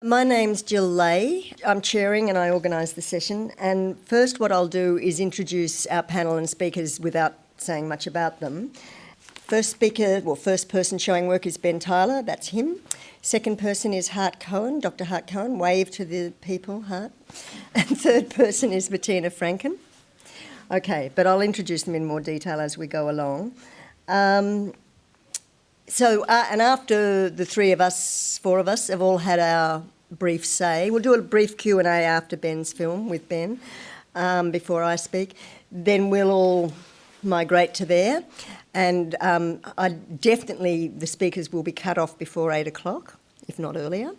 My name's Jill Leahy. I'm chairing and I organise the session. And first what I'll do is introduce our panel and speakers without saying much about them. First person showing work is Ben Tyler, that's him. Second person is Hart Cohen, Dr. Hart Cohen. Wave to the people, Hart. And third person is Bettina Frankham. Okay, but I'll introduce them in more detail as we go along. And after the four of us, have all had our brief say, we'll do a brief Q&A after Ben's film with Ben, before I speak. Then we'll all migrate to there. And the speakers will be cut off before 8 o'clock, if not earlier.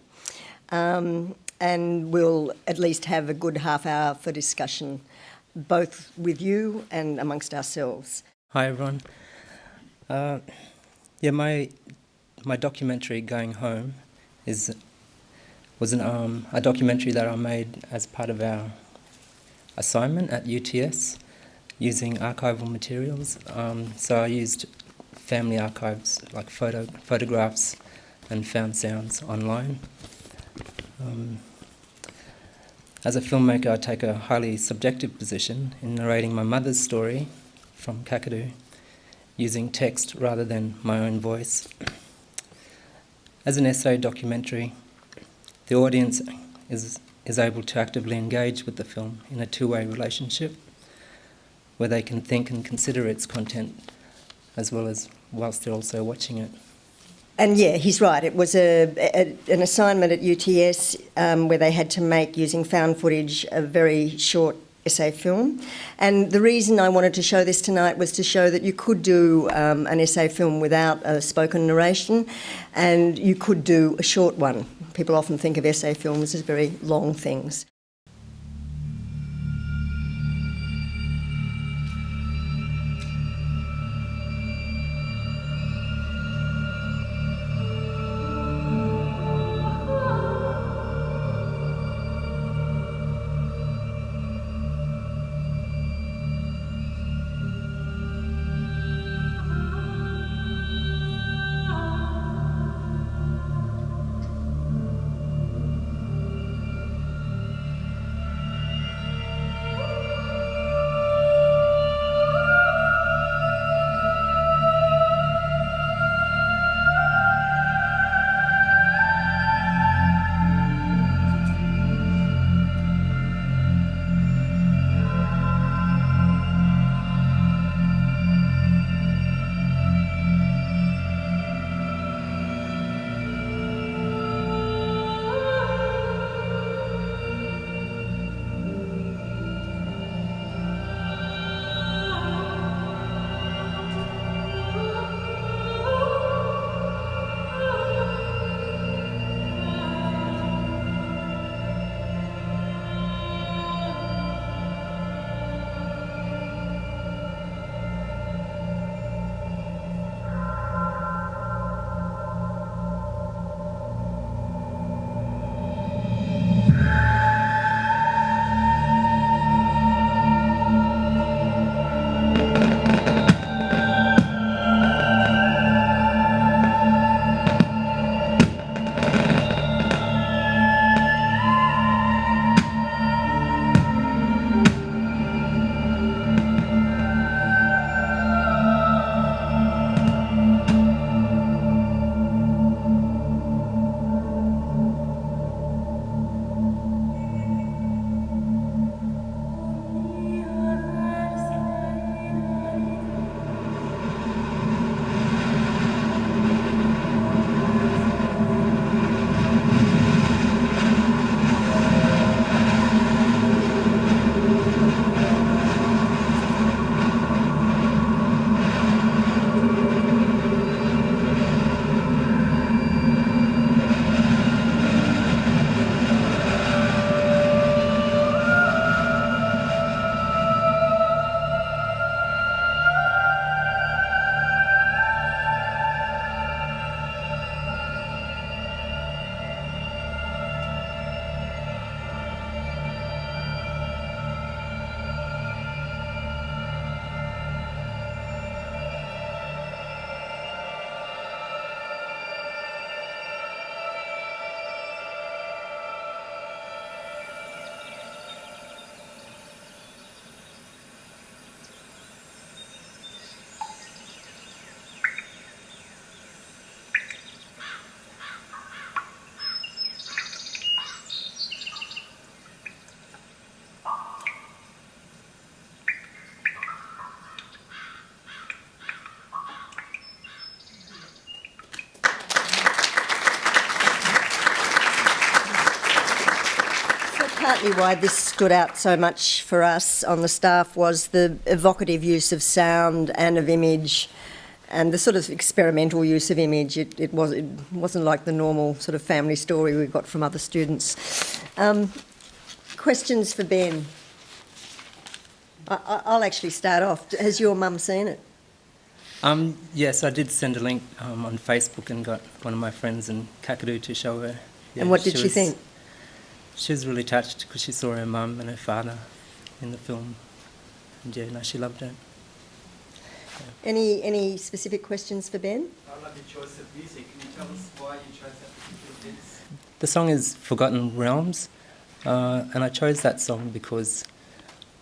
And we'll at least have a good half hour for discussion, both with you and amongst ourselves. Hi, everyone. My documentary, Going Home, was a documentary that I made as part of our assignment at UTS using archival materials. So I used family archives like photographs and found sounds online. As a filmmaker, I take a highly subjective position in narrating my mother's story from Kakadu, using text rather than my own voice. As an essay documentary, the audience is able to actively engage with the film in a two-way relationship where they can think and consider its content as well as whilst they're also watching it. And yeah, he's right. It was an assignment at UTS where they had to make, using found footage, a very short essay film. And the reason I wanted to show this tonight was to show that you could do an essay film without a spoken narration, and you could do a short one. People often think of essay films as very long things. partly why this stood out so much for us on the staff was the evocative use of sound and of image, and the sort of experimental use of image. It wasn't like the normal sort of family story we got from other students. Questions for Ben? I'll actually start off. Has your mum seen it? Yes, I did send a link on Facebook and got one of my friends in Kakadu to show her. Yeah, And what did she think? She was really touched because she saw her mum and her father in the film. And yeah, no, she loved it. Any specific questions for Ben? I love your choice of music. Can you tell us why you chose that particular piece? The song is Forgotten Realms, and I chose that song because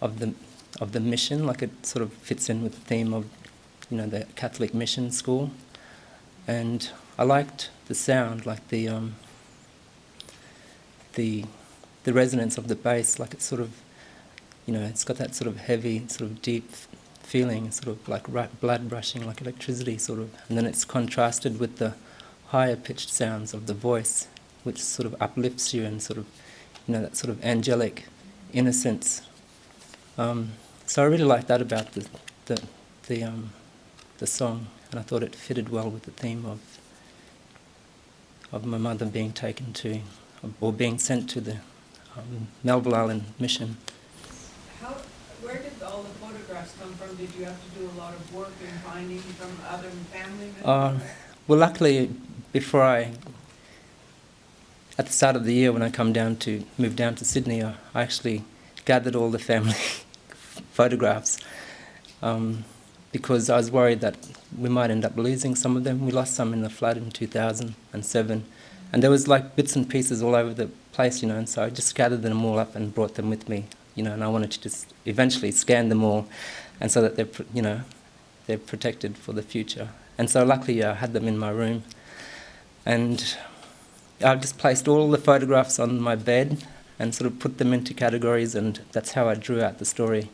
of the mission. Like, it sort of fits in with the theme of, you know, the Catholic mission school, and I liked the sound, like the resonance of the bass. Like, it's sort of, you know, it's got that sort of heavy, sort of deep feeling, sort of like blood rushing, like electricity, sort of, and then it's contrasted with the higher pitched sounds of the voice, which sort of uplifts you and sort of, you know, that sort of angelic innocence. So I really liked that about the song, and I thought it fitted well with the theme of my mother being taken to, or being sent to the Melville Island mission. Where did all the photographs come from? Did you have to do a lot of work in finding from other family members? Well, luckily, at the start of the year when I moved down to Sydney, I actually gathered all the family photographs, because I was worried that we might end up losing some of them. We lost some in the flood in 2007, and there was like bits and pieces all over the place, you know, and so I just gathered them all up and brought them with me, you know, and I wanted to just eventually scan them all, and so that they're protected for the future. And so luckily I had them in my room, and I just placed all the photographs on my bed and sort of put them into categories, and that's how I drew out the story.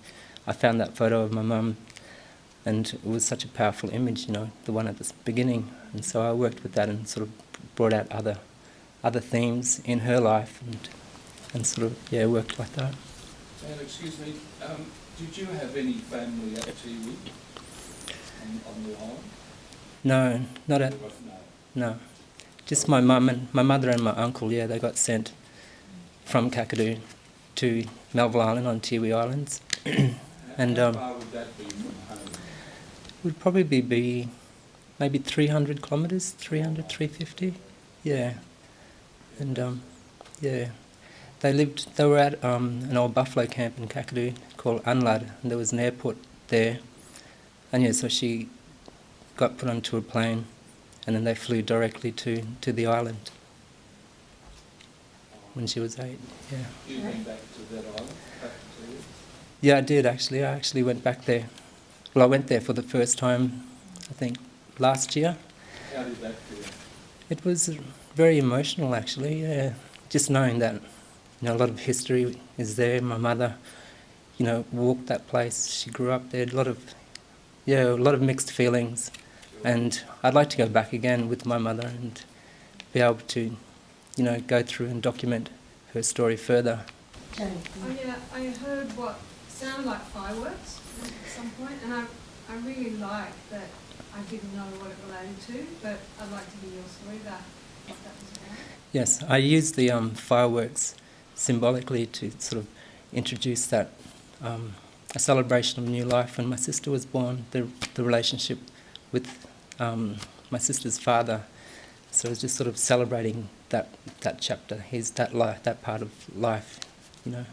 I found that photo of my mum, and it was such a powerful image, you know, the one at the beginning, and so I worked with that and sort of brought out other themes in her life, and sort of, yeah, worked like that. And excuse me, did you have any family at Tiwi on the island? No, not at, no. Just my mother and my uncle, yeah, they got sent from Kakadu to Melville Island on Tiwi Islands. And how far would that be from home? It would probably be maybe 300 kilometres, 350, yeah. And yeah, they were at an old buffalo camp in Kakadu called Unlad, and there was an airport there. And yeah, so she got put onto a plane, and then they flew directly to the island when she was 8, yeah. You went back to that island, back to Tiwi? Yeah, I did actually. I actually went back there. Well, I went there for the first time, I think, last year. How did that feel? It was very emotional, actually, yeah. Just knowing that, you know, a lot of history is there. My mother, you know, walked that place. She grew up there. A lot of mixed feelings. And I'd like to go back again with my mother and be able to, you know, go through and document her story further. Jane. Oh yeah, I heard what sounded like fireworks at some point, and I really liked that. I didn't know what it related to, but I'd like to hear your story about what that was about. Yes, I used the fireworks symbolically to sort of introduce that a celebration of new life. When my sister was born, the relationship with my sister's father, so it was just sort of celebrating that chapter, that part of life, you know,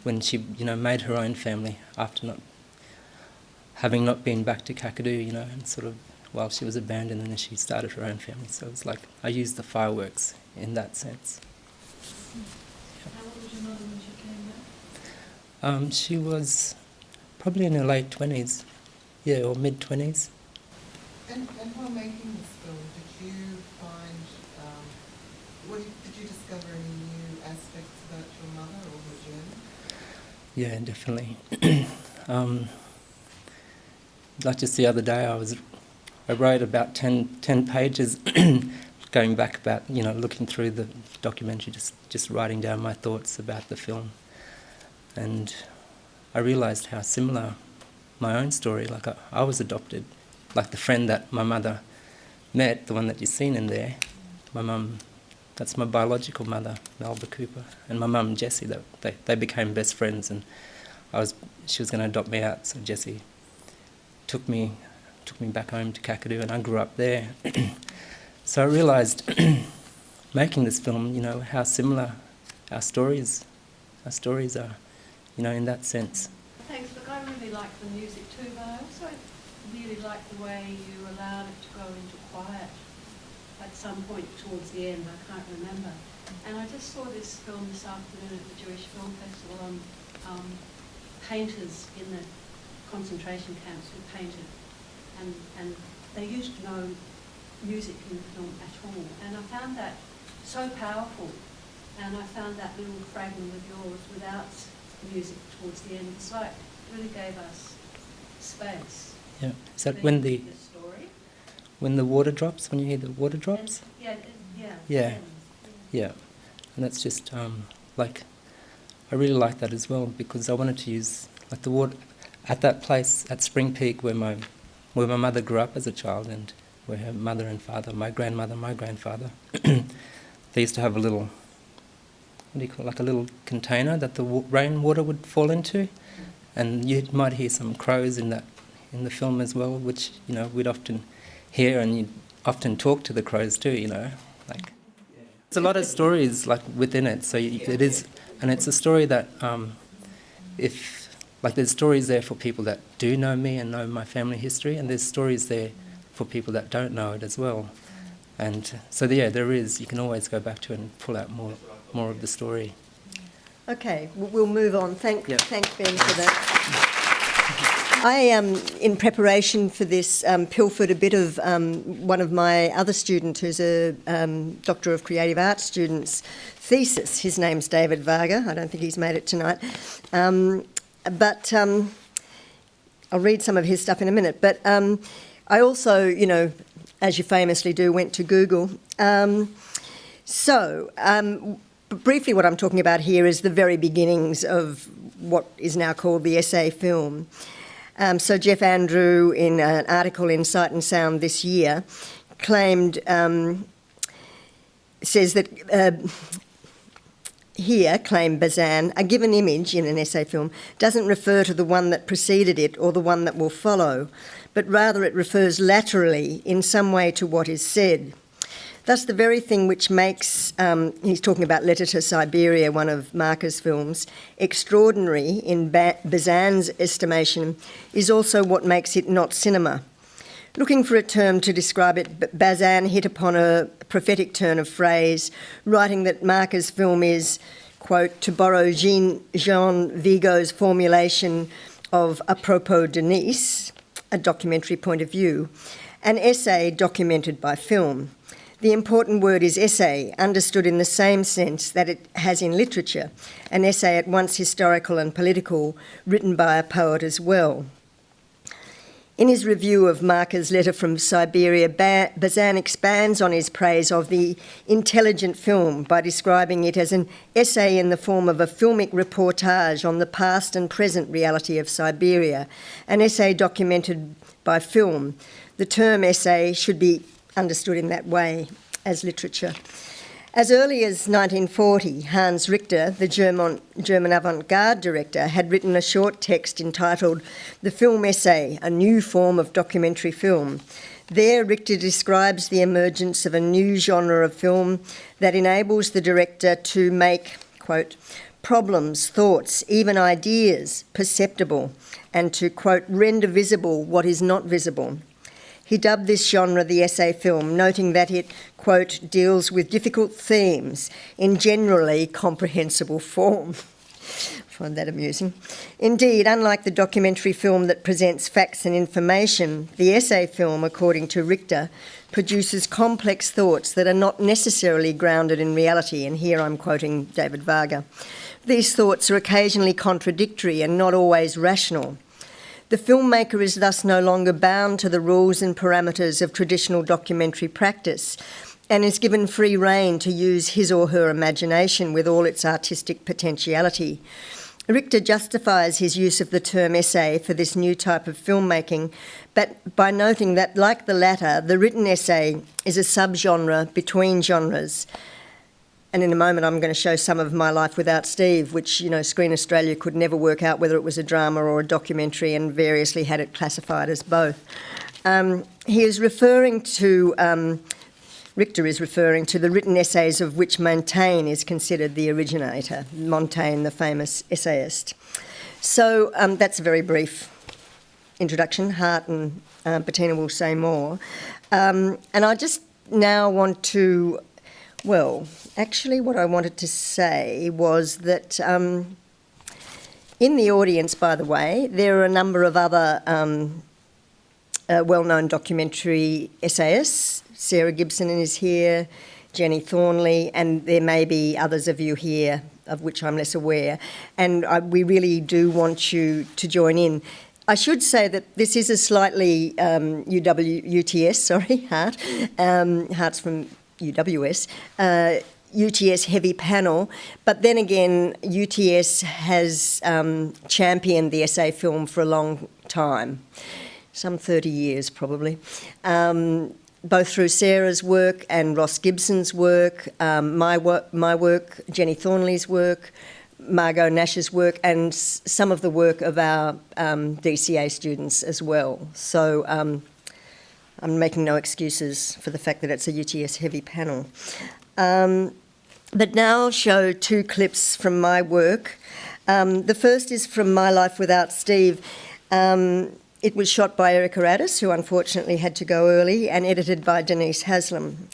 when she, you know, made her own family after having not been back to Kakadu, you know, and sort of while she was abandoned, and then she started her own family. So it's like I used the fireworks in that sense. How old was your mother when she came back? She was probably in her late 20s, yeah, or mid-20s. And while making this film, did you find, did you discover any new aspects about your mother or her journey? Yeah, definitely. Like just the other day, I wrote about 10 pages going back about, looking through the documentary, just writing down my thoughts about the film. And I realised how similar my own story, like I was adopted, like the friend that my mother met, the one that you've seen in there, my mum, that's my biological mother, Melba Cooper, and my mum, Jessie, they became best friends, and she was going to adopt me out, so Jessie took me back home to Kakadu, and I grew up there. So I realised, making this film, how similar our stories are, in that sense. Thanks. Look, I really like the music too, but I also really like the way you allowed it to go into quiet at some point towards the end. I can't remember. And I just saw this film this afternoon at the Jewish Film Festival on painters in the concentration camps who painted, and they used no music in the film at all. And I found that so powerful. And I found that little fragment of yours without music towards the end. It's like it really gave us space. Yeah. Is that when the story? When the water drops? When you hear the water drops? Yeah. And that's just I really like that as well, because I wanted to use the water at that place at Spring Peak where my mother grew up as a child, and where her mother and father, my grandmother, my grandfather, they used to have a little, what do you call it, like a little container that the rainwater would fall into, and you might hear some crows in the film as well, which we'd often hear, and you'd often talk to the crows too. There's a lot of stories within it, so it is, and it's a story that there's stories there for people that do know me and know my family history, and there's stories there for people that don't know it as well. And so there is, you can always go back to it and pull out more of the story. Okay, we'll move on. Thanks, Ben, for that. I, in preparation for this, pilfered a bit of one of my other students, who's a Doctor of Creative Arts student's thesis. His name's David Varga. I don't think he's made it tonight. But I'll read some of his stuff in a minute. But I also, as you famously do, went to Google. Briefly, what I'm talking about here is the very beginnings of what is now called the essay film. So Jeff Andrew, in an article in Sight and Sound this year, claimed, says that claimed Bazan, a given image in an essay film doesn't refer to the one that preceded it or the one that will follow, but rather it refers laterally in some way to what is said. Thus, the very thing which makes, he's talking about Letter to Siberia, one of Marker's films, extraordinary in Bazan's estimation, is also what makes it not cinema. Looking for a term to describe it, Bazan hit upon a prophetic turn of phrase, writing that Marker's film is, quote, to borrow Jean Vigo's formulation of apropos Denise, a documentary point of view, an essay documented by film. The important word is essay, understood in the same sense that it has in literature, an essay at once historical and political, written by a poet as well. In his review of Marker's Letter from Siberia, Bazan expands on his praise of the intelligent film by describing it as an essay in the form of a filmic reportage on the past and present reality of Siberia, an essay documented by film. The term essay should be understood in that way as literature. As early as 1940, Hans Richter, the German avant-garde director, had written a short text entitled The Film Essay, a New Form of Documentary Film. There, Richter describes the emergence of a new genre of film that enables the director to make, quote, problems, thoughts, even ideas perceptible, and to, quote, render visible what is not visible. He dubbed this genre the essay film, noting that it, quote, deals with difficult themes in generally comprehensible form. I find that amusing. Indeed, unlike the documentary film that presents facts and information, the essay film, according to Richter, produces complex thoughts that are not necessarily grounded in reality, and here I'm quoting David Varga. These thoughts are occasionally contradictory and not always rational. The filmmaker is thus no longer bound to the rules and parameters of traditional documentary practice, and is given free rein to use his or her imagination with all its artistic potentiality. Richter justifies his use of the term essay for this new type of filmmaking, but by noting that, like the latter, the written essay is a subgenre between genres. And in a moment I'm going to show some of My Life Without Steve, which, Screen Australia could never work out whether it was a drama or a documentary, and variously had it classified as both. He is referring to... Richter is referring to the written essays of which Montaigne is considered the originator, Montaigne, the famous essayist. So that's a very brief introduction. Hart and Bettina will say more. And I just now want to, actually what I wanted to say was that in the audience, by the way, there are a number of other well-known documentary essayists. Sarah Gibson is here, Jenny Thornley, and there may be others of you here of which I'm less aware. And we really do want you to join in. I should say that this is a slightly UTS, Hart. Hart's from UWS. UTS heavy panel, but then again, UTS has championed the essay film for a long time, some 30 years probably. Both through Sarah's work and Ross Gibson's work, my work, Jenny Thornley's work, Margot Nash's work, and some of the work of our DCA students as well. So I'm making no excuses for the fact that it's a UTS heavy panel. But now I'll show two clips from my work. The first is from My Life Without Steve. It was shot by Erica Addis, who unfortunately had to go early, and edited by Denise Haslam.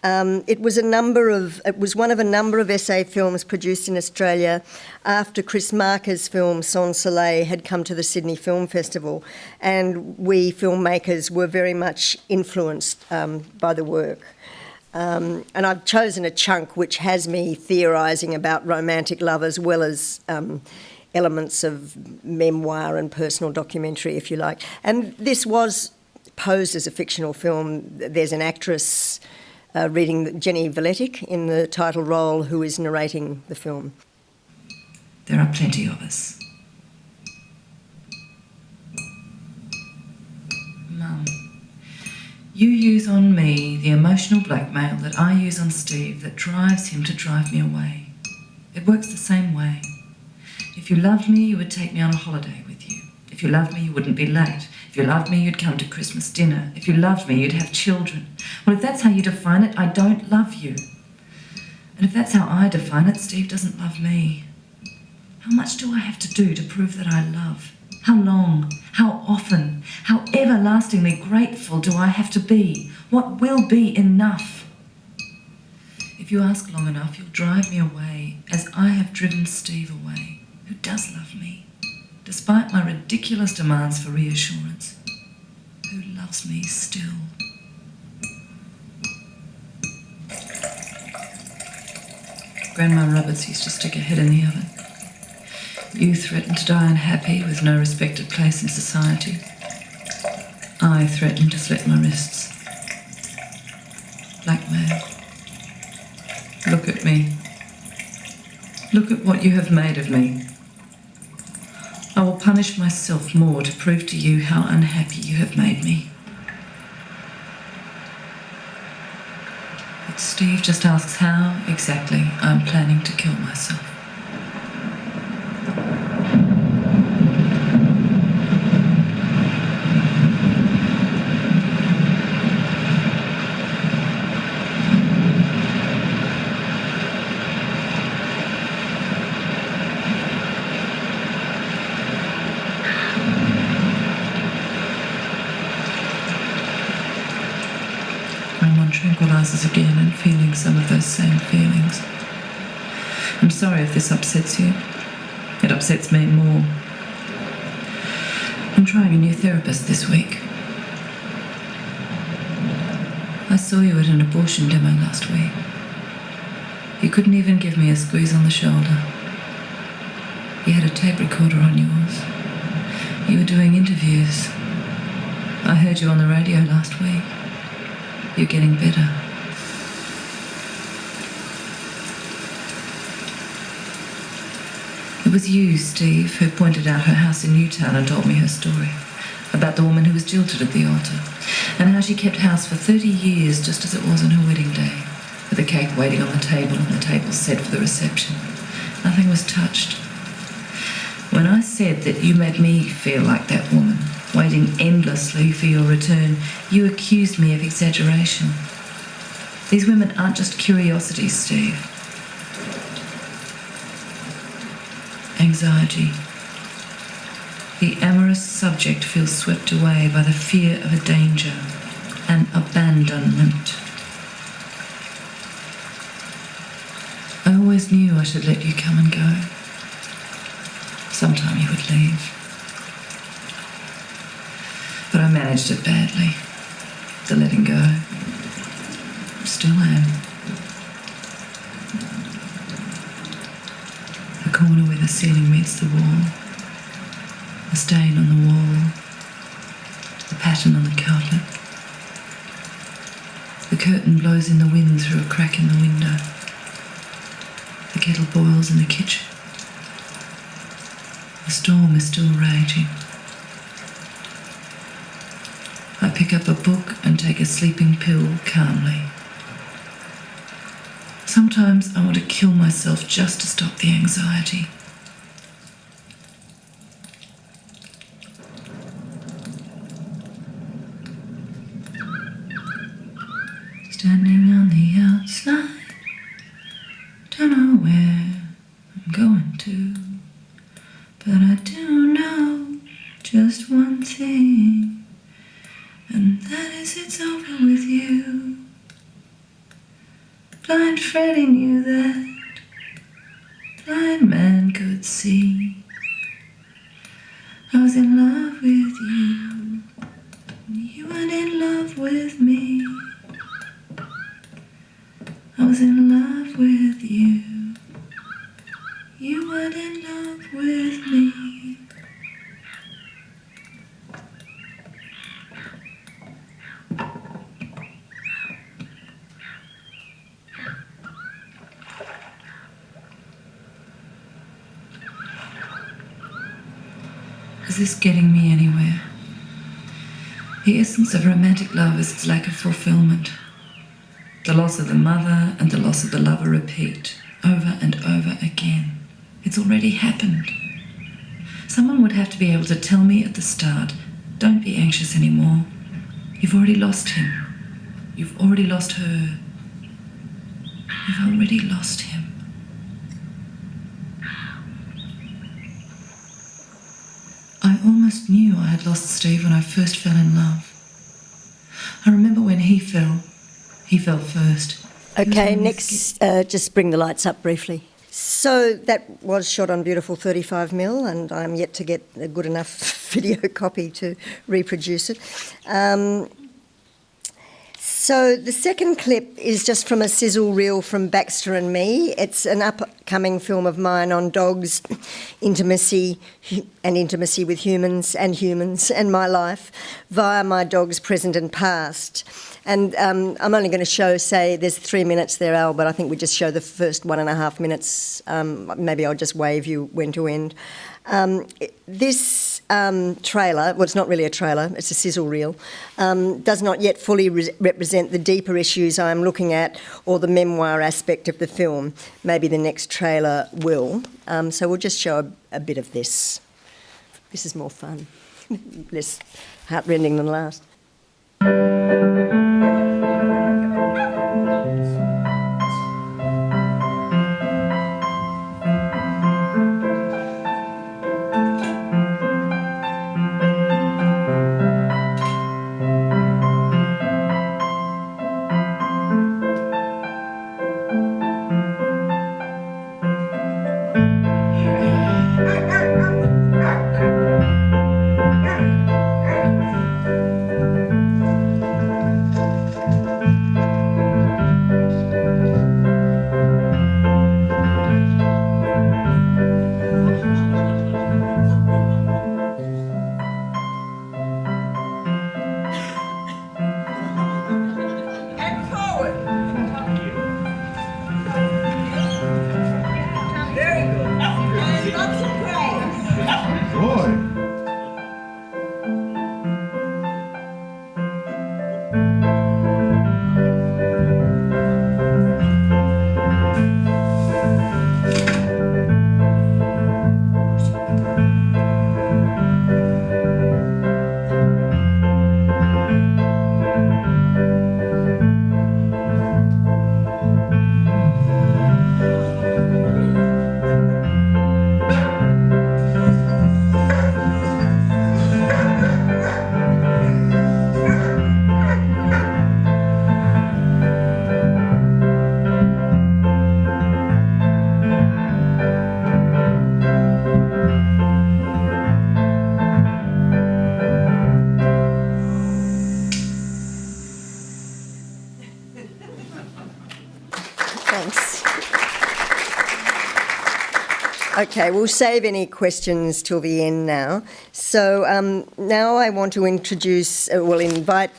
It was one of a number of essay films produced in Australia after Chris Marker's film Sans Soleil had come to the Sydney Film Festival, and we filmmakers were very much influenced by the work. And I've chosen a chunk which has me theorising about romantic love as well as elements of memoir and personal documentary, if you like. And this was posed as a fictional film. There's an actress reading, Jenny Valetic, in the title role, who is narrating the film. There are plenty of us. Mum, you use on me the emotional blackmail that I use on Steve that drives him to drive me away. It works the same way. If you loved me, you would take me on a holiday with you. If you loved me, you wouldn't be late. If you loved me, you'd come to Christmas dinner. If you loved me, you'd have children. Well, if that's how you define it, I don't love you. And if that's how I define it, Steve doesn't love me. How much do I have to do to prove that I love? How long? How often? How everlastingly grateful do I have to be? What will be enough? If you ask long enough, you'll drive me away, as I have driven Steve away, who does love me, despite my ridiculous demands for reassurance, who loves me still. Grandma Roberts used to stick her head in the oven. You threatened to die unhappy with no respected place in society. I threatened to slit my wrists. Blackmail. Look at me. Look at what you have made of me. I will punish myself more to prove to you how unhappy you have made me. But Steve just asks how exactly I'm planning to kill myself. Tranquilizers again and feeling some of those same feelings. I'm sorry if this upsets you. It upsets me more. I'm trying a new therapist this week. I saw you at an abortion demo last week. You couldn't even give me a squeeze on the shoulder. You had a tape recorder on yours. You were doing interviews. I heard you on the radio last week. You're getting better. It was you, Steve, who pointed out her house in Newtown and told me her story about the woman who was jilted at the altar and how she kept house for 30 years just as it was on her wedding day, with the cake waiting on the table and the table set for the reception. Nothing was touched. When I said that you made me feel like that woman, waiting endlessly for your return, you accused me of exaggeration. These women aren't just curiosities, Steve. Anxiety. The amorous subject feels swept away by the fear of a danger, an abandonment. I always knew I should let you come and go. Sometime you would leave. But I managed it badly, the letting go. Still am. The corner where the ceiling meets the wall, the stain on the wall, the pattern on the carpet. The curtain blows in the wind through a crack in the window. The kettle boils in the kitchen. The storm is still raging. I pick up a book and take a sleeping pill calmly. Sometimes I want to kill myself just to stop the anxiety. Standing on the outside, don't know where I'm going to, but I do know just one thing, and that is it's over with you. Blind Freddy knew that, blind man could see. I was in love with you, and you weren't in love with me. I was in love with you, you weren't in love with me. Is this getting me anywhere? The essence of romantic love is its lack of fulfillment. The loss of the mother and the loss of the lover repeat over and over again. It's already happened. Someone would have to be able to tell me at the start, don't be anxious anymore. You've already lost him. You've already lost her. You've already lost him. I almost knew I had lost Steve when I first fell in love. I remember when he fell first. Okay, next, just bring the lights up briefly. So that was shot on beautiful 35mm, and I'm yet to get a good enough video copy to reproduce it. So the second clip is just from a sizzle reel from Baxter and me. It's an upcoming film of mine on dogs, intimacy with humans and my life via my dogs present and past. And I'm only going to show, say, there's 3 minutes there, Al, but I think we just show the first 1.5 minutes. Maybe I'll just wave you when to end. This trailer, well, it's not really a trailer, it's a sizzle reel, does not yet fully represent the deeper issues I'm looking at or the memoir aspect of the film. Maybe the next trailer will. So we'll just show a bit of this. This is more fun, less heartrending than last. Okay, we'll save any questions till the end now. So now I want to invite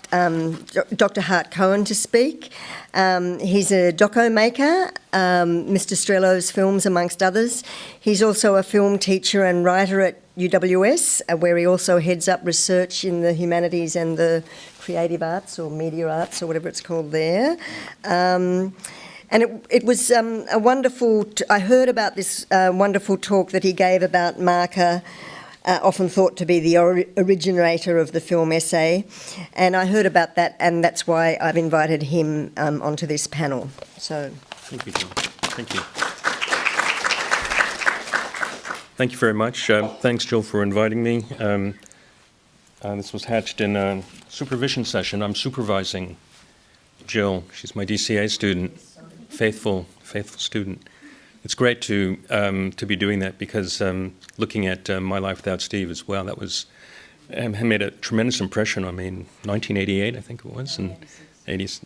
Dr. Hart Cohen to speak. He's a doco maker, Mr. Strehlow's films amongst others. He's also a film teacher and writer at UWS, where he also heads up research in the humanities and the creative arts or media arts or whatever it's called there. And it was a wonderful... I heard about this wonderful talk that he gave about Marker, often thought to be the originator of the film essay. And I heard about that, and that's why I've invited him onto this panel. So... Thank you, Jill. Thank you. Thank you very much. Thanks, Jill, for inviting me. This was hatched in a supervision session. I'm supervising Jill. She's my DCA student. Faithful student. It's great to be doing that because looking at My Life Without Steve as well, that was made a tremendous impression on me in 1988, I think it was, and 80s.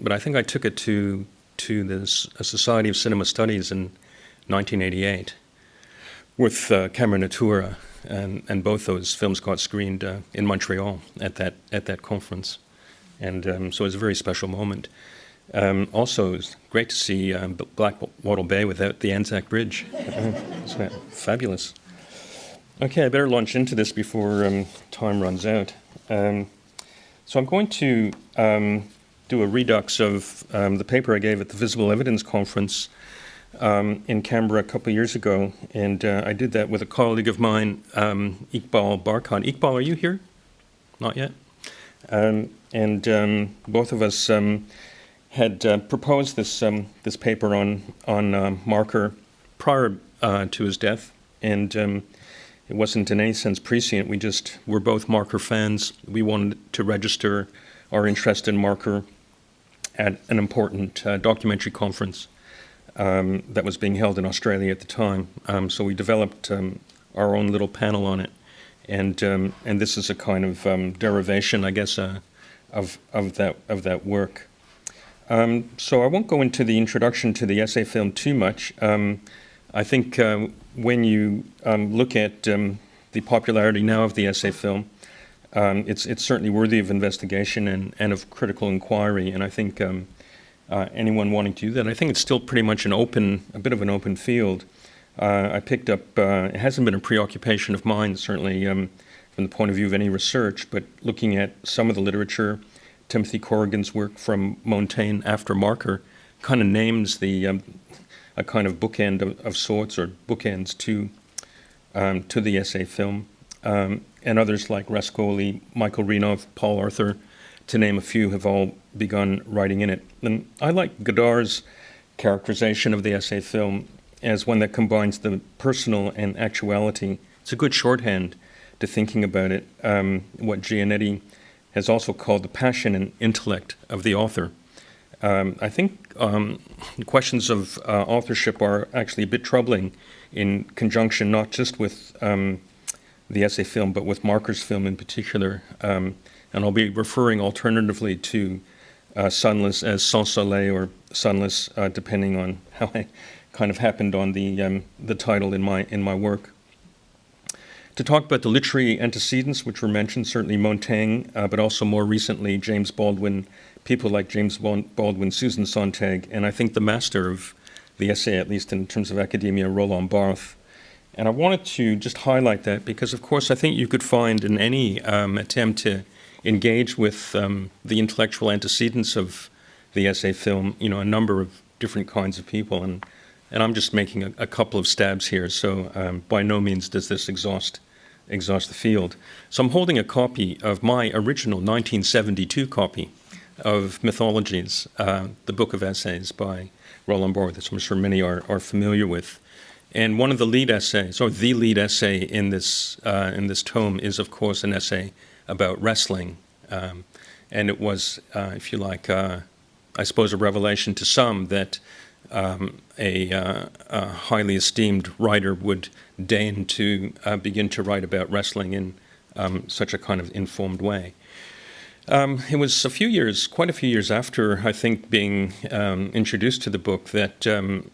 But I think I took it to the Society of Cinema Studies in 1988 with Camera Natura, and both those films got screened in Montreal at that conference, and so it was a very special moment. Also, it was great to see Blackwattle Bay without the Anzac Bridge. It's fabulous. Okay, I better launch into this before time runs out. So I'm going to do a redux of the paper I gave at the Visible Evidence Conference in Canberra a couple of years ago, and I did that with a colleague of mine, Iqbal Barkhan. Iqbal, are you here? Not yet. And both of us had proposed this paper on Marker prior to his death, and it wasn't in any sense prescient. We just were both Marker fans. We wanted to register our interest in Marker at an important documentary conference that was being held in Australia at the time. So we developed our own little panel on it, and this is a kind of derivation, I guess, of that work. So I won't go into the introduction to the essay film too much. I think when you look at the popularity now of the essay film, it's certainly worthy of investigation and of critical inquiry. And I think anyone wanting to do that, I think it's still pretty much a bit of an open field. I picked up, it hasn't been a preoccupation of mine, certainly from the point of view of any research, but looking at some of the literature, Timothy Corrigan's work from Montaigne after Marker kind of names a kind of bookend of sorts, or bookends to the essay film, and others like Rascoli, Michael Renov, Paul Arthur, to name a few, have all begun writing in it. And I like Godard's characterization of the essay film as one that combines the personal and actuality. It's a good shorthand to thinking about it, what Giannetti has also called the passion and intellect of the author. I think questions of authorship are actually a bit troubling in conjunction not just with the essay film, but with Marker's film in particular. And I'll be referring alternatively to Sunless as Sans Soleil or Sunless, depending on how I kind of happened on the title in my work. To talk about the literary antecedents, which were mentioned, certainly Montaigne, but also more recently James Baldwin, people like James Baldwin, Susan Sontag, and I think the master of the essay, at least in terms of academia, Roland Barthes. And I wanted to just highlight that because, of course, I think you could find in any attempt to engage with the intellectual antecedents of the essay film, a number of different kinds of people, and I'm just making a couple of stabs here, so by no means does this exhaust the field. So I'm holding a copy of my original 1972 copy of Mythologies, the book of essays by Roland Barthes, which I'm sure many are familiar with. And one of the lead essays, or the lead essay in this tome, is of course an essay about wrestling, and it was, if you like, I suppose a revelation to some that a highly esteemed writer would deign to begin to write about wrestling in such a kind of informed way. It was quite a few years after, I think, being introduced to the book that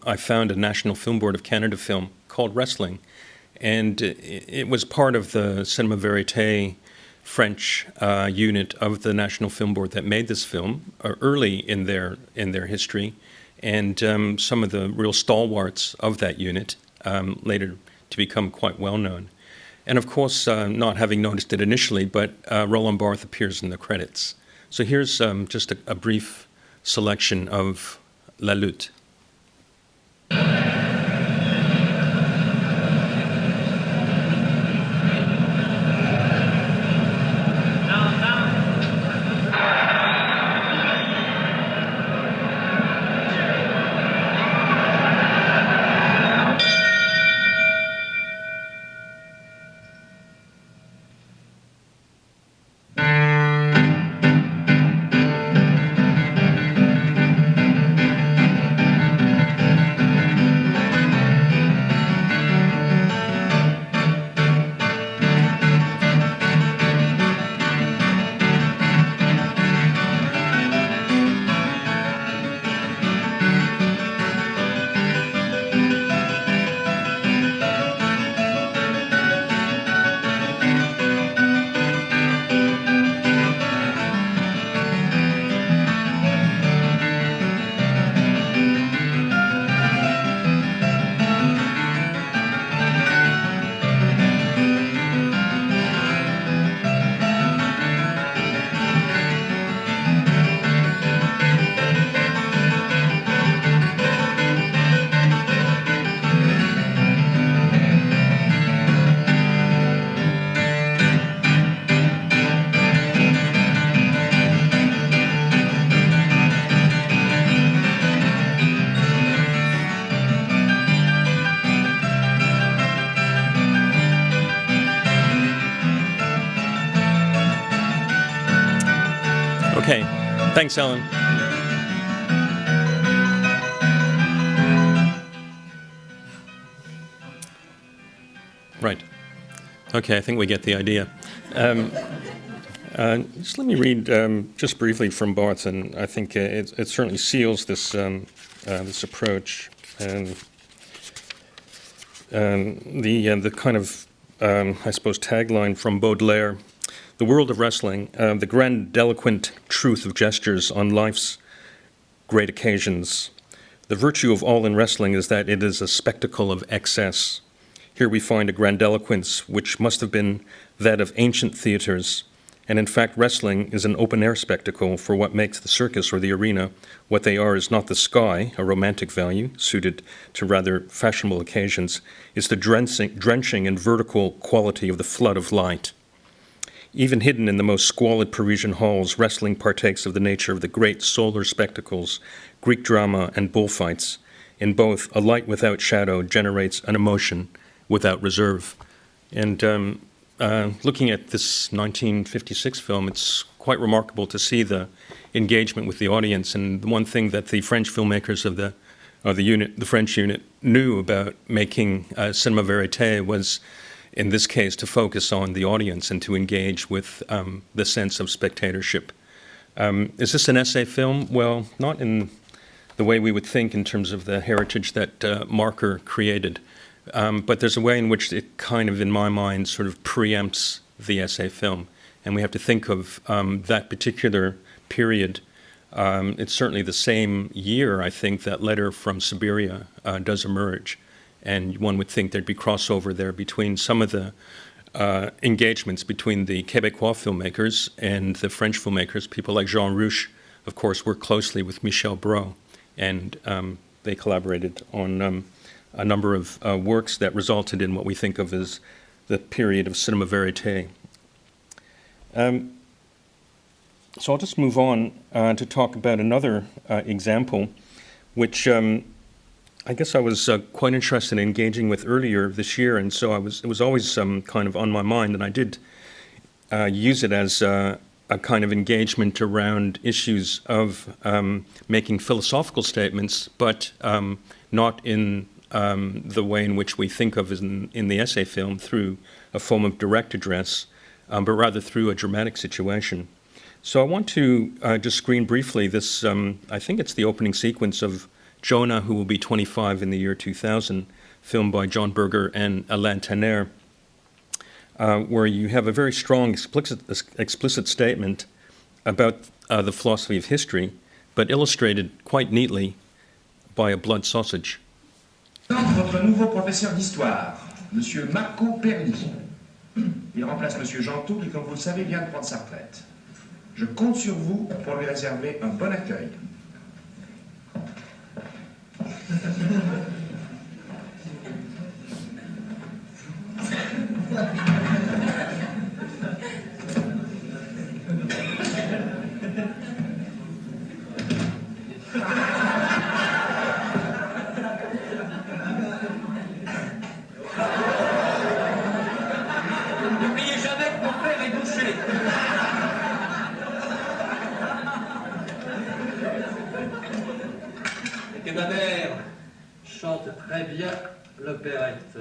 I found a National Film Board of Canada film called Wrestling. And it was part of the Cinema Verité French unit of the National Film Board that made this film early in their history, and some of the real stalwarts of that unit later to become quite well known. And of course, not having noticed it initially, but Roland Barthes appears in the credits. So here's just a brief selection of La Lutte. Okay, thanks, Ellen. Right. Okay, I think we get the idea. Just let me read just briefly from Barthes, and I think it certainly seals this this approach. And the kind of I suppose tagline from Baudelaire. The world of wrestling, the grandiloquent truth of gestures on life's great occasions. The virtue of all in wrestling is that it is a spectacle of excess. Here we find a grandiloquence which must have been that of ancient theaters, and in fact wrestling is an open-air spectacle, for what makes the circus or the arena what they are is not the sky, a romantic value suited to rather fashionable occasions, it's the drenching and vertical quality of the flood of light. Even hidden in the most squalid Parisian halls, wrestling partakes of the nature of the great solar spectacles, Greek drama and bullfights. In both, a light without shadow generates an emotion without reserve. And looking at this 1956 film, it's quite remarkable to see the engagement with the audience. And the one thing that the French filmmakers of the unit, the French unit, knew about making cinema verité was, in this case, to focus on the audience and to engage with the sense of spectatorship. Is this an essay film? Well, not in the way we would think in terms of the heritage that Marker created, but there's a way in which it kind of, in my mind, sort of preempts the essay film. And we have to think of that particular period. It's certainly the same year, I think, that Letter from Siberia does emerge. And one would think there'd be crossover there between some of the engagements between the Québécois filmmakers and the French filmmakers. People like Jean Rouch, of course, worked closely with Michel Brault, and they collaborated on a number of works that resulted in what we think of as the period of cinema verité. So I'll just move on to talk about another example, which I guess I was quite interested in engaging with earlier this year, and so it was always kind of on my mind, and I did use it as a kind of engagement around issues of making philosophical statements, but not in the way in which we think of in the essay film through a form of direct address, but rather through a dramatic situation. So I want to just screen briefly this, I think it's the opening sequence of Jonah, who will be 25 in the year 2000, filmed by John Berger and Alain Tanner, where you have a very strong explicit statement about the philosophy of history, but illustrated quite neatly by a blood sausage. Votre nouveau professeur d'histoire, Monsieur Marco Perny. Il remplace Monsieur Gentot qui, comme vous le savez, vient de prendre sa retraite. Je compte sur vous pour lui réserver un bon accueil. N'oubliez jamais que mon père est boucher. Et que ma mère chante très bien l'opérette.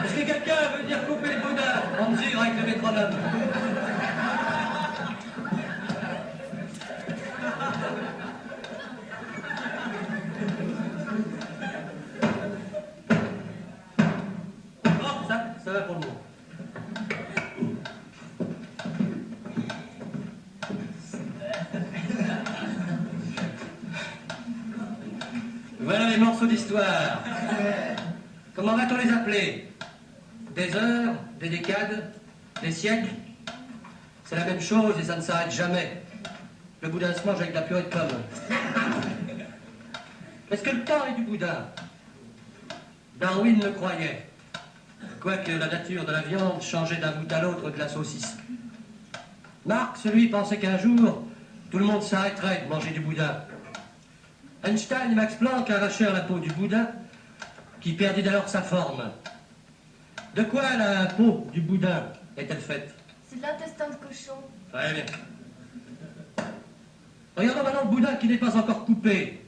Est-ce que quelqu'un veut dire couper le boudin en mesure avec le métronome? Bon, ça va pour le moment. Voilà les morceaux d'histoire. Comment va-t-on les appeler? Des heures, des décades, des siècles? C'est la même chose et ça ne s'arrête jamais. Le boudin se mange avec de la purée de pommes. Est-ce que le temps est du boudin? Darwin le croyait, quoique la nature de la viande changeait d'un bout à l'autre de la saucisse. Marx, lui, pensait qu'un jour, tout le monde s'arrêterait de manger du boudin. Einstein et Max Planck arrachèrent la peau du boudin, qui perdit alors sa forme. De quoi la peau du boudin est-elle faite? C'est de l'intestin de cochon. Très bien. Regardons maintenant le boudin qui n'est pas encore coupé.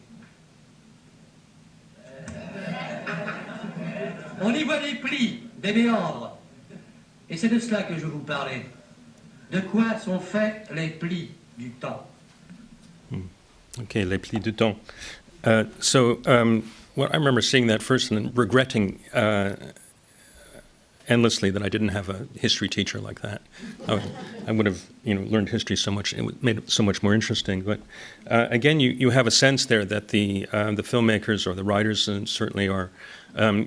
On y voit des plis, des méandres. Et c'est de cela que je vous parlais. De quoi sont faits les plis du temps? Okay, les plis du temps. Well, I remember seeing that first and regretting endlessly that I didn't have a history teacher like that. I would have, learned history so much. It made it so much more interesting. But again, you have a sense there that the filmmakers or the writers certainly are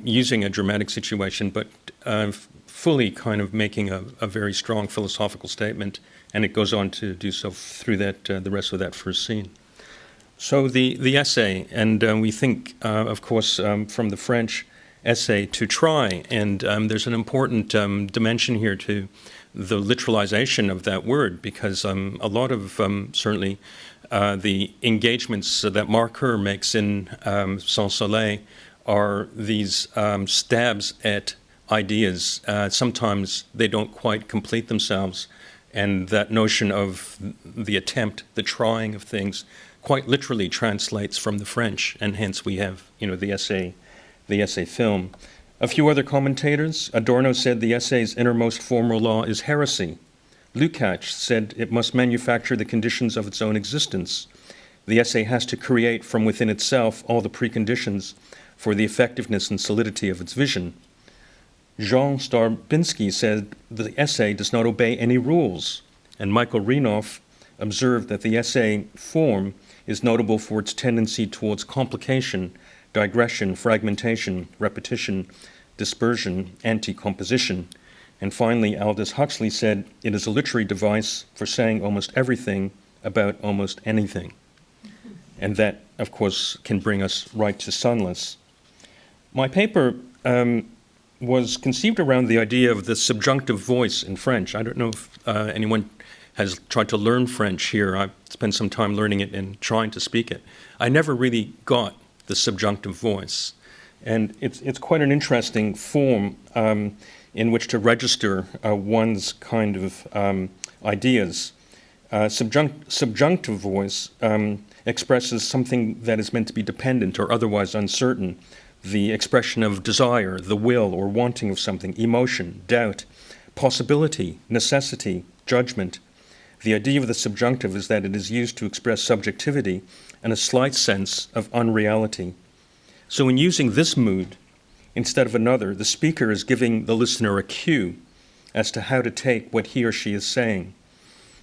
using a dramatic situation, but fully kind of making a very strong philosophical statement, and it goes on to do so through that the rest of that first scene. So the essay, and we think, of course, from the French essay, to try, and there's an important dimension here to the literalization of that word, because a lot of, certainly, the engagements that Marker makes in Soleil are these stabs at ideas. Sometimes they don't quite complete themselves, and that notion of the attempt, the trying of things, quite literally translates from the French, and hence we have, the essay film. A few other commentators. Adorno said the essay's innermost formal law is heresy. Lukács said it must manufacture the conditions of its own existence. The essay has to create from within itself all the preconditions for the effectiveness and solidity of its vision. Jean Starbinski said the essay does not obey any rules, and Michael Renoff observed that the essay form is notable for its tendency towards complication, digression, fragmentation, repetition, dispersion, anti-composition. And finally, Aldous Huxley said it is a literary device for saying almost everything about almost anything. And that, of course, can bring us right to Sunless. My paper was conceived around the idea of the subjunctive voice in French. I don't know if anyone has tried to learn French here. I've spent some time learning it and trying to speak it. I never really got the subjunctive voice. And it's quite an interesting form in which to register one's kind of ideas. Subjunctive voice expresses something that is meant to be dependent or otherwise uncertain, the expression of desire, the will or wanting of something, emotion, doubt, possibility, necessity, judgment. The idea of the subjunctive is that it is used to express subjectivity and a slight sense of unreality. So in using this mood instead of another, the speaker is giving the listener a cue as to how to take what he or she is saying.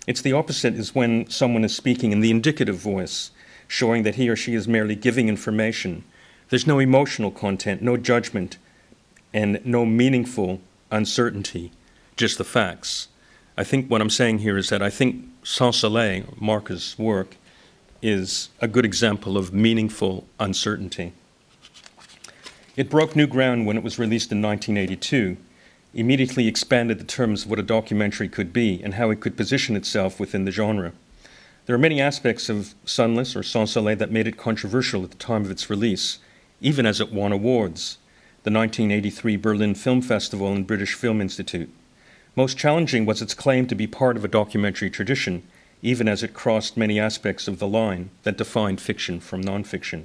It's the opposite is when someone is speaking in the indicative voice, showing that he or she is merely giving information. There's no emotional content, no judgment, and no meaningful uncertainty, just the facts. I think what I'm saying here is that I think Soleil, Marker's work, is a good example of meaningful uncertainty. It broke new ground when it was released in 1982, immediately expanded the terms of what a documentary could be and how it could position itself within the genre. There are many aspects of Sunless or Sans Soleil that made it controversial at the time of its release, even as it won awards, the 1983 Berlin Film Festival and British Film Institute. Most challenging was its claim to be part of a documentary tradition, even as it crossed many aspects of the line that defined fiction from nonfiction.